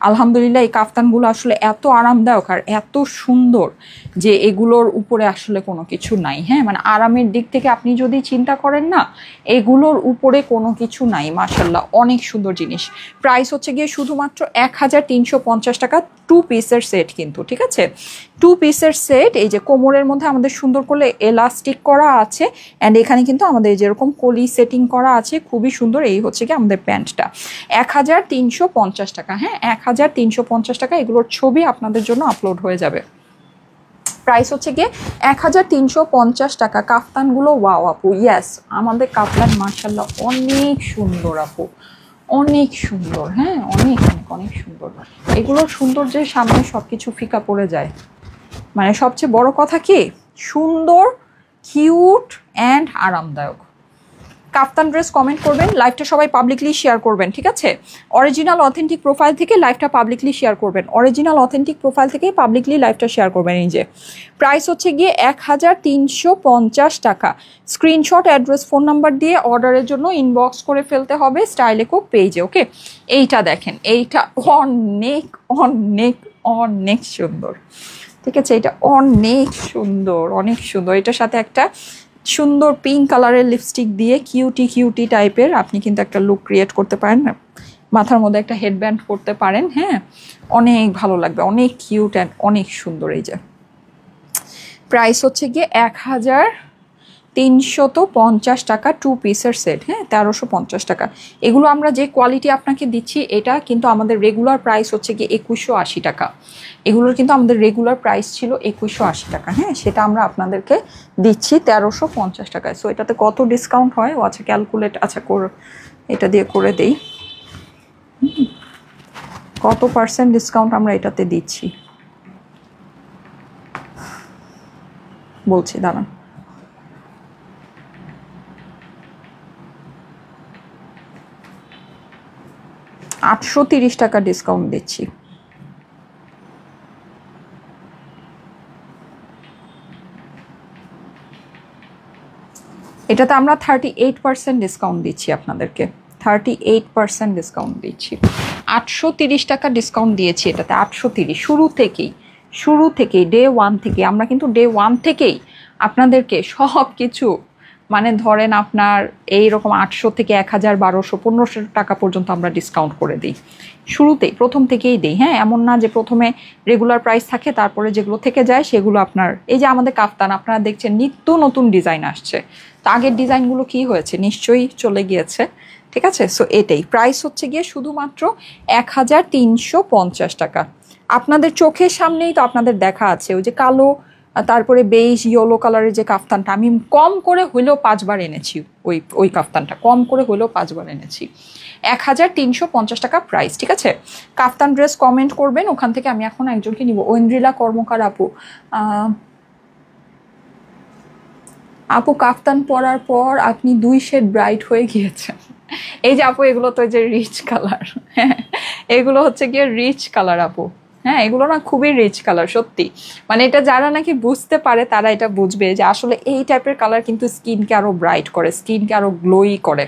আলহামদুলিল্লাহ এই কাফতানগুলো আসলে এত আরামদায়ক আর এত সুন্দর যে এগুলোর উপরে আসলে কোনো কিছু নাই। হ্যাঁ, মানে আরামের দিক থেকে আপনি যদি চিন্তা করেন না, এগুলোর উপরে কোনো কিছু নাই। মাশাল্লাহ, অনেক সুন্দর জিনিস। প্রাইস হচ্ছে গিয়ে শুধুমাত্র 1350 টাকা, 2 পিসের সেট কিন্তু, ঠিক আছে, 2 পিসের সেট। এই যে কোমরের মধ্যে আমাদের সুন্দর করে এলাস্টিক করা আছে অ্যান্ড এখানে কিন্তু আমাদের যেরকম কলি সেটিং করা আছে, খুবই সুন্দর। এই হচ্ছে কি আমাদের প্যান্টটা 1350 টাকা। হ্যাঁ, 1350 টাকা। এগুলোর ছবি আপনাদের জন্য আপলোড হয়ে যাবে। প্রাইস হচ্ছে গিয়ে 1350 টাকা। কাফতানগুলো ওয়াও আপু, ইয়েস আমাদের কাফতান মাশাল্লাহ অনেক সুন্দর আপু, অনেক সুন্দর। হ্যাঁ, অনেক অনেক অনেক সুন্দর। এগুলোর সৌন্দর্যের সামনে সব কিছু ফিকা পড়ে যায়। মানে সবচেয়ে বড় কথা কি সুন্দর কিউট অ্যান্ড আরামদায়ক। কাফতান ড্রেস কমেন্ট করবেন, লাইভটা সবাই পাবলিকলি শেয়ার করবেন, ঠিক আছে? অরিজিনাল অথেন্টিক প্রোফাইল থেকে লাইভটা পাবলিকলি শেয়ার করবেন, অরিজিনাল অথেন্টিক প্রোফাইল থেকেই পাবলিকলি লাইভটা শেয়ার করবেন। এই যে প্রাইস হচ্ছে গিয়ে 1350 টাকা। স্ক্রিনশট, অ্যাড্রেস, ফোন নাম্বার দিয়ে অর্ডারের জন্য ইনবক্স করে ফেলতে হবে স্টাইলেকো পেজে, ওকে? এইটা দেখেন, এইটা অনেক অনেক অনেক সুন্দর, ঠিক আছে? এটা অনেক সুন্দর, অনেক সুন্দর। এটার সাথে একটা সুন্দর পিঙ্ক কালারের লিপস্টিক দিয়ে কিউটি কিউটি টাইপের আপনি কিন্তু একটা লুক ক্রিয়েট করতে পারেন, মাথার মধ্যে একটা হেডব্যান্ড করতে পারেন, হ্যাঁ, অনেক ভালো লাগবে, অনেক কিউট অ্যান্ড অনেক সুন্দর। এই যে প্রাইস হচ্ছে গিয়ে 1350 টাকা, 2 পিসের সেট, হ্যাঁ, 1350 টাকা। এগুলো আমরা যে কোয়ালিটি আপনাকে দিচ্ছি এটা কিন্তু আমাদের রেগুলার প্রাইস হচ্ছে গিয়ে 2180 টাকা। এগুলোর কিন্তু আমাদের রেগুলার প্রাইস ছিল 2180 টাকা, হ্যাঁ, সেটা আমরা আপনাদেরকে দিচ্ছি 1350 টাকায়। সো এটাতে কত ডিসকাউন্ট হয়? ও আচ্ছা, ক্যালকুলেট, আচ্ছা এটা দিয়ে করে দেই, কত পার্সেন্ট ডিসকাউন্ট আমরা এটাতে দিচ্ছি বলছি, দাঁড়ান। $830 টাকা ডিসকাউন্ট দিচ্ছি। এটাতে আমরা 38% ডিসকাউন্ট দিচ্ছি আপনাদেরকে, 38% ডিসকাউন্ট দিচ্ছি। 830 টাকা ডিসকাউন্ট দিয়েছি এটাতে, 830 শুরু থেকেই ডে 1 থেকে আমরা কিন্তু ডে 1 থেকেই আপনাদেরকে সব কিছু মানে ধরেন আপনার এইরকম 800 থেকে 1000, 1200, 1500 টাকা পর্যন্ত আমরা ডিসকাউন্ট করে দিই শুরুতেই, প্রথম থেকেই দিই, হ্যাঁ। এমন না যে প্রথমে রেগুলার প্রাইস থাকে তারপরে যেগুলো থেকে যায় সেগুলো আপনার, এই যে আমাদের কাফতান আপনারা দেখছেন নিত্য নতুন ডিজাইন আসছে, তো আগের ডিজাইনগুলো কি হয়েছে নিশ্চয়ই চলে গিয়েছে, ঠিক আছে? সো এটাই প্রাইস হচ্ছে গিয়ে শুধুমাত্র 1350 টাকা। আপনাদের চোখের সামনেই তো আপনাদের দেখা আছে ওই যে কালো, তারপরে বেইজ ইয়েলো কালারের যে কাফতানটা আমি কম করে হইলেও 5 বার এনেছি, ওই কাফতানটা কম করে হইলেও 5 বার এনেছি। 1350 টাকা প্রাইস, ঠিক আছে? কাফতান ড্রেস কমেন্ট করবেন, ওখান থেকে আমি এখন একজনকে নিব। ঐন্দ্রিলা কর্মকার আপু কাফতান পরার পর আপনি 2 শেড ব্রাইট হয়ে গিয়েছেন। এই যে আপু এগুলো তো যে রিচ কালার, হ্যাঁ, এগুলো হচ্ছে গিয়ে রিচ কালার আপু, হ্যাঁ, এগুলো না খুবই রিচ কালার সত্যি। মানে এটা যারা নাকি বুঝতে পারে তারা এটা বুঝবে যে আসলে এই টাইপের কালার কিন্তু স্কিনকে আরো ব্রাইট করে, স্কিনকে আরো গ্লোই করে।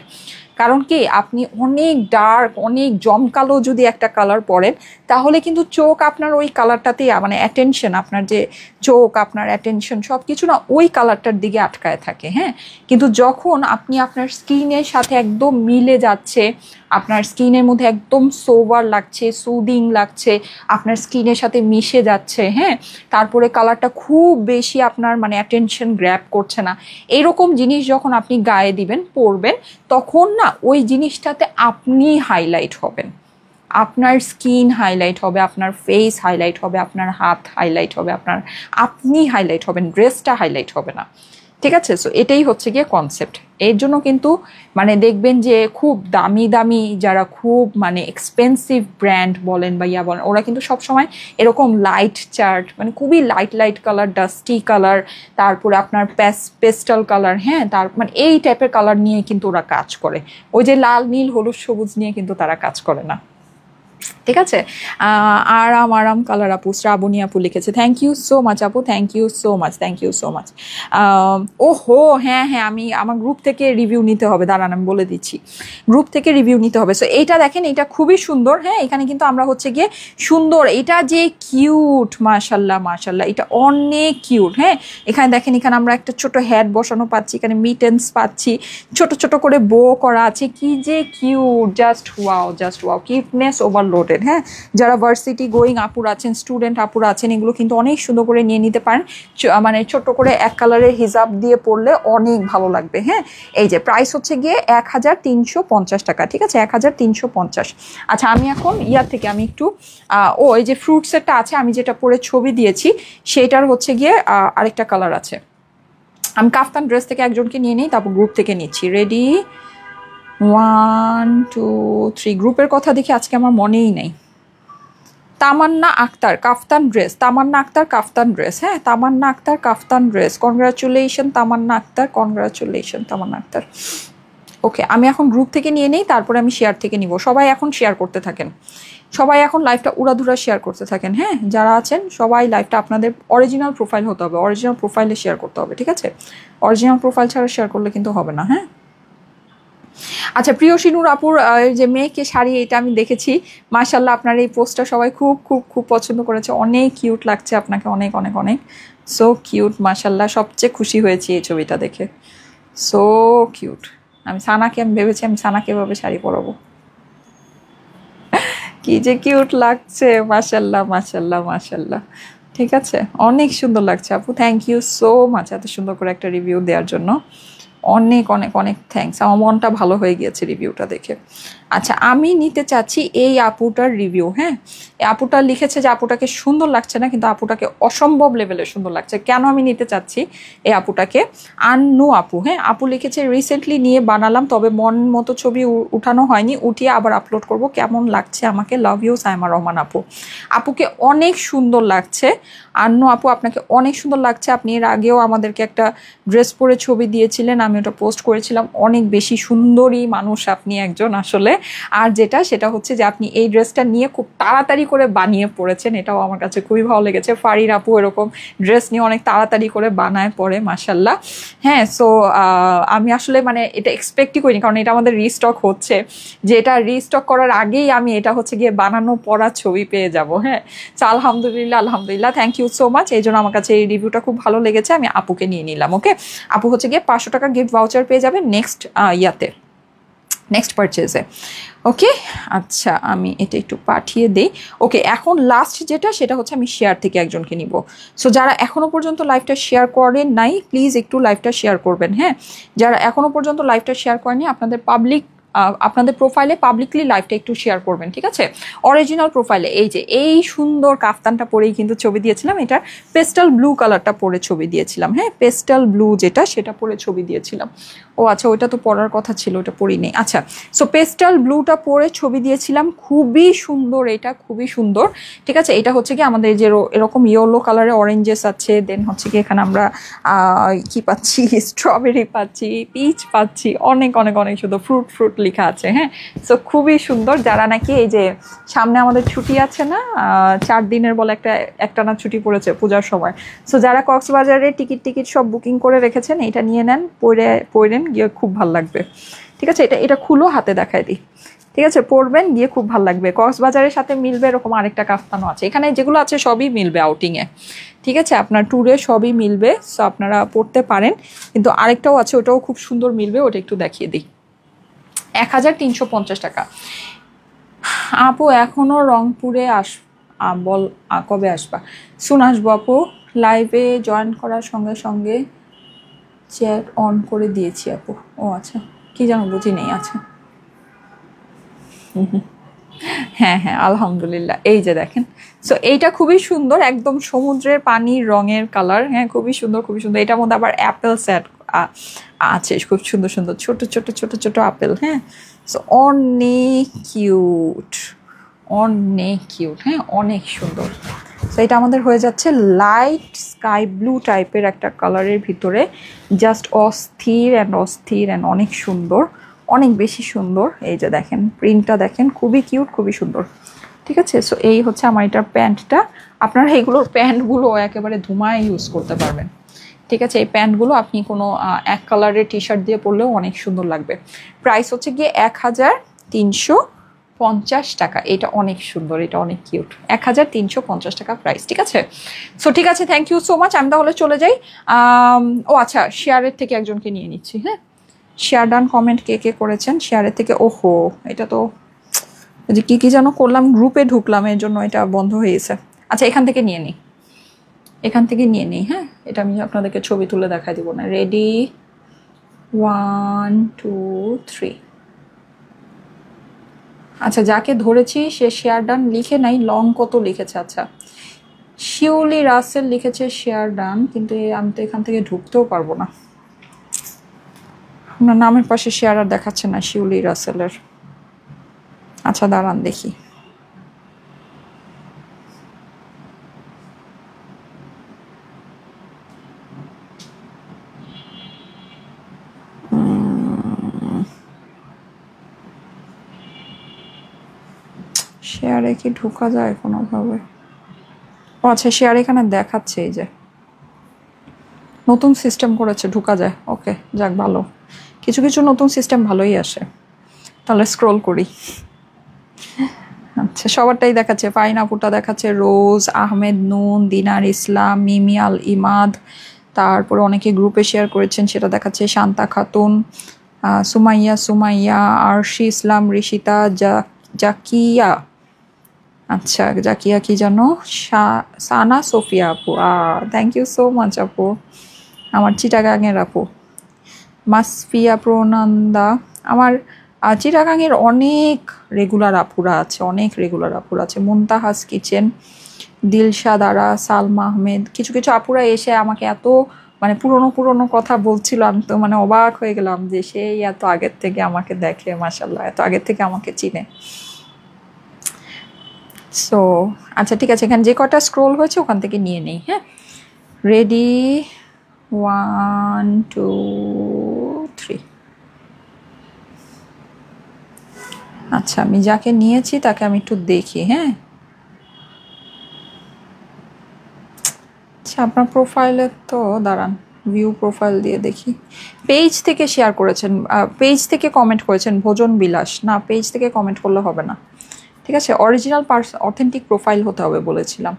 কারণ কি আপনি অনেক ডার্ক, অনেক জমকালো যদি একটা কালার পরেন তাহলে কিন্তু চোখ আপনার ওই কালারটাতেই, মানে অ্যাটেনশন, আপনার যে চোখ, আপনার অ্যাটেনশন সব কিছু না ওই কালারটার দিকে আটকায় থাকে, হ্যাঁ। কিন্তু যখন আপনি আপনার স্কিনের সাথে একদম মিলে যাচ্ছে, আপনার স্কিনের মধ্যে একদম সোভার লাগছে, সুদিং লাগছে, আপনার স্কিনের সাথে মিশে যাচ্ছে, হ্যাঁ, তারপরে কালারটা খুব বেশি আপনার মানে অ্যাটেনশন গ্র্যাব করছে না, এরকম জিনিস যখন আপনি গায়ে দিবেন, পরবেন, তখন না ওই জিনিসটাতে আপনি হাইলাইট হবেন, আপনার স্কিন হাইলাইট হবে, আপনার ফেস হাইলাইট হবে, আপনার হাত হাইলাইট হবে, আপনি হাইলাইট হবেন, ড্রেসটা হাইলাইট হবে না, ঠিক আছে? সো এটাই হচ্ছে গিয়ে কনসেপ্ট। এর জন্য কিন্তু মানে দেখবেন যে খুব দামি দামি যারা খুব মানে এক্সপেন্সিভ ব্র্যান্ড বলেন বা ইয়া বলেন, ওরা কিন্তু সবসময় এরকম লাইট চার্ট, মানে খুবই light light colour, dusty colour, তারপরে আপনার পেস্টাল কালার, হ্যাঁ, তার মানে এই টাইপের কালার নিয়ে কিন্তু ওরা কাজ করে, ওই যে লাল নীল হলুদ সবুজ নিয়ে কিন্তু তারা কাজ করে না, ঠিক আছে? আরাম কালার আপু, শ্রাবণী আপু লিখেছে, থ্যাংক ইউ সো মাচ আপু, thank you so much, thank you so much. ওহো হ্যাঁ হ্যাঁ, আমার গ্রুপ থেকে রিভিউ নিতে হবে, দাঁড়ান আমি বলে দিচ্ছি, গ্রুপ থেকে রিভিউ নিতে হবে। সো এইটা দেখেন, এটা খুবই সুন্দর, হ্যাঁ, এখানে কিন্তু আমরা হচ্ছে গিয়ে সুন্দর, এটা যে কিউট, মাশাল্লাহ মাশাল্লাহ, এটা অনেক কিউট, হ্যাঁ। এখানে দেখেন, এখানে আমরা একটা ছোট হ্যাট বসানো পাচ্ছি, এখানে মিটেন্স পাচ্ছি, ছোট ছোট করে বো করা আছে, কি যে cute, just wow, just wow, cuteness overloaded, হ্যাঁ। যারা ভার্সিটি গোয়িং আপুরা আছেন, স্টুডেন্ট আপুরা আছেন, এগুলো কিন্তু অনেক সুন্দর করে নিয়ে নিতে পারেন, মানে ছোট করে এক কালারের হিজাব দিয়ে পরলে অনেক ভালো লাগবে, হ্যাঁ। এই যে প্রাইস হচ্ছে গিয়ে 1350 টাকা, ঠিক আছে? 1350। আচ্ছা, আমি এখন ইয়ার থেকে আমি একটু এই যে ফ্রুট সেটটা আছে, আমি যেটা পরে ছবি দিয়েছি সেটার হচ্ছে গিয়ে আরেকটা কালার আছে, আমি কাফতান ড্রেস থেকে একজনকে নিয়ে নিই, তারপর গ্রুপ থেকে নিচ্ছি। রেডি, 1 2 3। গ্রুপের কথা দেখে আজকে আমার মনেই নেই, তামান্না আক্তার কাফতান ড্রেস, তামান্না আক্তার কাফতান ড্রেস, হ্যাঁ তামান্না আক্তার কাফতান ড্রেস, কনগ্রাচুলেশন তামান্না আক্তার, কনগ্রাচুলেশন তামান্না আক্তার। ওকে, আমি এখন গ্রুপ থেকে নিয়ে নেই, তারপরে আমি শেয়ার থেকে নিব। সবাই এখন শেয়ার করতে থাকেন, সবাই এখন লাইভটা উড়াধুরা শেয়ার করতে থাকেন, হ্যাঁ যারা আছেন সবাই লাইভটা, আপনাদের অরিজিনাল প্রোফাইল হতে হবে, অরিজিনাল প্রোফাইলে শেয়ার করতে হবে, ঠিক আছে? অরিজিনাল প্রোফাইল ছাড়া শেয়ার করলে কিন্তু হবে না, হ্যাঁ। আচ্ছা, প্রিয়সিনুর আপুর যে মেয়েকে শাড়ি, এটা আমি দেখেছি, মাশাল্লাহ আপনার এই পোস্টটা সবাই খুব খুব খুব পছন্দ করেছে, অনেক কিউট লাগছে আপনাকে, অনেক অনেক অনেক সো কিউট, মাশাল্লাহ সবচেয়ে খুশি হয়েছি এই ছবিটা দেখে, সো কিউট। আমি ভেবেছি আমি সানাকে এভাবে শাড়ি পরাবো, কি যে কিউট লাগছে, মাশাল্লাহ মাশাল্লাহ মাশাল্লাহ। ঠিক আছে, অনেক সুন্দর লাগছে আপু, থ্যাংক ইউ সো মাচ এত সুন্দর করে একটা রিভিউ দেওয়ার জন্য, অনেক অনেক অনেক থ্যাঙ্কস, আমার মনটা ভালো হয়ে গিয়েছে রিভিউটা দেখে। আচ্ছা, আমি নিতে চাচ্ছি এই আপুটার রিভিউ, হ্যাঁ এই আপুটা লিখেছে যে আপুটাকে সুন্দর লাগছে না, কিন্তু আপুটাকে অসম্ভব লেভেলের সুন্দর লাগছে। কেন আমি নিতে চাচ্ছি এই আপুটাকে? আন্নু আপু, হ্যাঁ আপু লিখেছে রিসেন্টলি নিয়ে বানালাম, তবে মন মতো ছবি উঠানো হয়নি, উঠিয়ে আবার আপলোড করব, কেমন লাগছে আমাকে, লাভ ইউ সাইমা রহমান আপু। আপুকে অনেক সুন্দর লাগছে আন্নু আপু, আপনাকে অনেক সুন্দর লাগছে। আপনি এর আগেও আমাদেরকে একটা ড্রেস পরে ছবি দিয়েছিলেন, আমি ওটা পোস্ট করেছিলাম, অনেক বেশি সুন্দরী মানুষ আপনি একজন আসলে। আর সেটা হচ্ছে যে আপনি এই ড্রেসটা নিয়ে খুব তাড়াতাড়ি করে বানিয়ে পড়েছেন, এটাও আমার কাছে খুবই ভালো লেগেছে। ফারির আপু এরকম ড্রেস নিয়ে অনেক তাড়াতাড়ি করে বানায় পড়ে, মাশাল্লাহ। হ্যাঁ, সো আমি আসলে মানে এটা এক্সপেক্টই করিনি, কারণ এটা আমাদের রিস্টক হচ্ছে, যে এটা রিস্টক করার আগেই আমি এটা হচ্ছে গিয়ে বানানো পড়া ছবি পেয়ে যাব। হ্যাঁ, তো আলহামদুলিল্লাহ আলহামদুলিল্লাহ, থ্যাংক ইউ সো মাচ। এই জন্য আমার কাছে এই রিভিউটা খুব ভালো লেগেছে, আমি আপুকে নিয়ে নিলাম। ওকে, আপু হচ্ছে গিয়ে 500 টাকা গিফট ভাউচার পেয়ে যাবে নেক্সট পারচেজে। ওকে, আচ্ছা আমি এটা একটু পাঠিয়ে দিই। ওকে, এখন লাস্ট যেটা, সেটা হচ্ছে আমি শেয়ার থেকে একজনকে নিব। সো যারা এখনও পর্যন্ত লাইভটা শেয়ার করেন নাই, প্লিজ একটু লাইভটা শেয়ার করবেন, হ্যাঁ যারা এখনও পর্যন্ত লাইভটা শেয়ার করেনি, আপনাদের প্রোফাইলে পাবলিকলি লাইভটা একটু শেয়ার করবেন, ঠিক আছে? অরিজিনাল প্রোফাইলে এই সুন্দর কাফতানটা পরেই কিন্তু ছবি দিয়েছিলাম, এটা পেস্টাল ব্লু কালারটা পরে ছবি দিয়েছিলাম, হ্যাঁ পেস্টাল ব্লু সেটা পরে ছবি দিয়েছিলাম। ও আচ্ছা, ওইটা তো পরার কথা ছিল, ওটা পরি নেই। আচ্ছা, সো পেস্টাল ব্লুটা পরে ছবি দিয়েছিলাম, খুবই সুন্দর, এটা খুবই সুন্দর, ঠিক আছে? এটা হচ্ছে কি আমাদের যে এরকম ইয়েলো কালারে অরেঞ্জেস আছে, দেন হচ্ছে কি এখানে আমরা কি পাচ্ছি, স্ট্রবেরি পাচ্ছি, পিচ পাচ্ছি, অনেক অনেক অনেক সুন্দর ফ্রুট লেখা আছে, হ্যাঁ সো খুবই সুন্দর। যারা নাকি এই যে সামনে আমাদের ছুটি আছে না, 4 দিনের বলে একটানা ছুটি পড়েছে পূজার সময়, সো যারা কক্সবাজারে টিকিট সব বুকিং করে রেখেছেন, এটা নিয়ে নেন, পরেন, গিয়ে খুব ভালো লাগবে, ঠিক আছে? এটা খুলো, হাতে দেখায় দিই, ঠিক আছে? পরবেন, গিয়ে খুব ভালো লাগবে। কক্সবাজারের সাথে মিলবে এরকম আরেকটা কাফতানও আছে, এখানে যেগুলো আছে সবই মিলবে আউটিংয়ে, ঠিক আছে? আপনার ট্যুরে সবই মিলবে, সো আপনারা পড়তে পারেন। কিন্তু আরেকটাও আছে, ওটাও খুব সুন্দর মিলবে, ওটা একটু দেখিয়ে দিই। 1350 টাকা। আপু এখনও রংপুরে কবে আসবা? শুন আসবো আপু, লাইভে জয়েন করার সঙ্গে সঙ্গে চ্যাট অন করে দিয়েছি আপু। ও আচ্ছা, কি যেন বুঝি নেই। আচ্ছা, হ্যাঁ আলহামদুলিল্লাহ, এই যে দেখেন, সো এইটা খুবই সুন্দর, একদম সমুদ্রের পানির রঙের কালার, হ্যাঁ খুবই সুন্দর খুবই সুন্দর। এটার মধ্যে আবার অ্যাপেল সেট আছে, খুব সুন্দর সুন্দর ছোট ছোট ছোট ছোট আপেল, হ্যাঁ সো অনেক কিউট, হ্যাঁ অনেক সুন্দর। সো এটা আমাদের হয়ে যাচ্ছে লাইট স্কাই ব্লু টাইপের একটা কালারের ভিতরে, জাস্ট অস্থির অ্যান্ড অনেক সুন্দর, অনেক বেশি সুন্দর। এই যে দেখেন, প্রিন্টটা দেখেন, খুবই কিউট, খুবই সুন্দর, ঠিক আছে? সো এই হচ্ছে আমার এটার প্যান্টটা। আপনারা এইগুলোর প্যান্টগুলো একেবারে ধুমায় ইউজ করতে পারবেন, ঠিক আছে? এই প্যান্টগুলো আপনি কোনো এক কালারের টি শার্ট দিয়ে পরলেও অনেক সুন্দর লাগবে। প্রাইস হচ্ছে গিয়ে 1350 টাকা। এটা অনেক সুন্দর, এটা অনেক কিউট, 1350 টাকা প্রাইস, ঠিক আছে? সো ঠিক আছে, থ্যাংক ইউ সো মাচ। আমি তাহলে চলে যাই। ও আচ্ছা, শেয়ারের থেকে একজনকে নিয়ে নিচ্ছি, হ্যাঁ শেয়ার ডান কমেন্ট কে করেছেন শেয়ারের থেকে? ওহো, এটা তো যে কি যেন করলাম, গ্রুপে ঢুকলাম, এর জন্য এটা বন্ধ হয়ে গেছে। আচ্ছা, এখান থেকে নিয়ে নিই, হ্যাঁ এটা আমি আপনাদেরকে ছবি তুলে দেখাই দিব না। রেডি, 1 2 3। আচ্ছা, যাকে ধরেছি সে শেয়ার ডান লিখে নাই, লং কত লিখেছে। আচ্ছা, শিউলি রাসেল লিখেছে শেয়ার ডান, কিন্তু আমি তো এখান থেকে ঢুকতেও পারবো না, আপনার নামের পাশে শেয়ার আর দেখাচ্ছে না শিউলি রাসেলের। আচ্ছা দাঁড়ান দেখি, শেয়ারে কি ঢোকা যায় কোনোভাবে? ও আচ্ছা, শেয়ার এখানে দেখাচ্ছে, এই যে নতুন সিস্টেম করেছে, ঢোকা যায়। ওকে, যাক ভালো, কিছু কিছু নতুন সিস্টেম ভালোই আসে। তাহলে স্ক্রোল করি। আচ্ছা, সবারটাই দেখাচ্ছে। ফাইন আপুটা দেখাচ্ছে, রোজ আহমেদ, নুন, দিনার ইসলাম, মিমি আল ইমাদ, তারপরে অনেকে গ্রুপে শেয়ার করেছেন সেটা দেখাচ্ছে, শান্তা খাতুন, সুমাইয়া, আরশি ইসলাম, ঋষিতা, জাকিয়া, আচ্ছা জাকিয়া কি জানো, সানা সোফিয়া আপু, থ্যাংক ইউ সো মাচ আপু, আমার চিটাগাঙের আপু। মাসফিয়া প্রনন্দা, আমার চিটাগাঙের অনেক রেগুলার আপুরা আছে, অনেক রেগুলার আপুরা আছে। মুনতাহাস কিচেন, দিলশাদ আরা, সালমা আহমেদ, কিছু কিছু আপুরা এসে আমাকে এত মানে পুরনো কথা বলছিল, আমি তো মানে অবাক হয়ে গেলাম যে সেই এত আগের থেকে আমাকে দেখে, মাশাল্লাহ এত আগের থেকে আমাকে চিনে। সো আচ্ছা ঠিক আছে, এখানে যে কটা স্ক্রোল হয়েছে ওখান থেকে নিয়ে নেই। হ্যাঁ, রেডি, 1 2 3। আচ্ছা, আমি যাকে নিয়েছি তাকে আমি একটু দেখি। হ্যাঁ, আচ্ছা আপনার প্রোফাইলে তো দাঁড়ান, ভিউ প্রোফাইল দিয়ে দেখি। পেজ থেকে শেয়ার করেছেন, পেজ থেকে কমেন্ট করেছেন ভোজন বিলাস, না পেজ থেকে কমেন্ট করলে হবে না, ঠিক আছে? অরিজিনাল অথেন্টিক প্রোফাইল হতে হবে বলেছিলাম।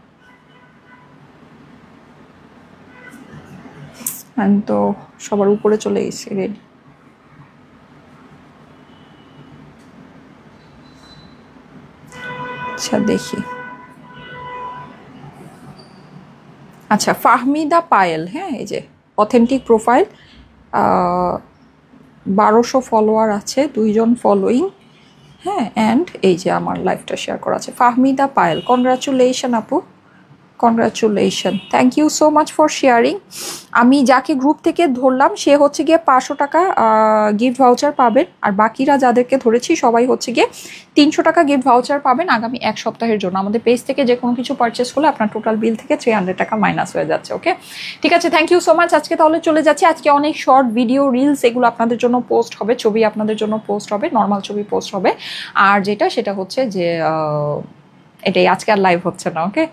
আমি তো সবার উপরে চলে গেছি, রেডি। আচ্ছা দেখি, আচ্ছা ফাহমিদা পায়েল, হ্যাঁ এই যে অথেন্টিক প্রোফাইল, 1200 ফলোয়ার আছে, 2 জন ফলোয়িং। হ্যাঁ, অ্যান্ড এই যে আমার লাইভটা শেয়ার করা আছে, ফাহমিদা পায়েল, কনগ্রাচুলেশন আপু, congratulation, thank you so much for sharing. আমি যাকে গ্রুপ থেকে ধরলাম সে হচ্ছে গিয়ে 500 টাকা গিফট ভাউচার পাবেন, আর বাকিরা যাদেরকে ধরেছি সবাই হচ্ছে গিয়ে 300 টাকা গিফট ভাউচার পাবেন আগামী 1 সপ্তাহের জন্য। আমাদের পেজ থেকে যে কোনো কিছু পারচেস করলে আপনার টোটাল বিল থেকে 300 টাকা মাইনাস হয়ে যাচ্ছে। ওকে, ঠিক আছে, থ্যাংক ইউ সো মাচ। আজকে তাহলে চলে যাচ্ছি। আজকে অনেক শর্ট ভিডিও, রিলস এগুলো আপনাদের জন্য পোস্ট হবে, ছবি আপনাদের জন্য পোস্ট হবে, নর্মাল ছবি পোস্ট হবে। আর সেটা হচ্ছে যে এটাই, আজকে আর লাইভ হচ্ছে না। ওকে,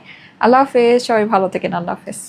আল্লাহ হাফেজ, সবাই ভালো থেকেন, আল্লাহ হাফেজ।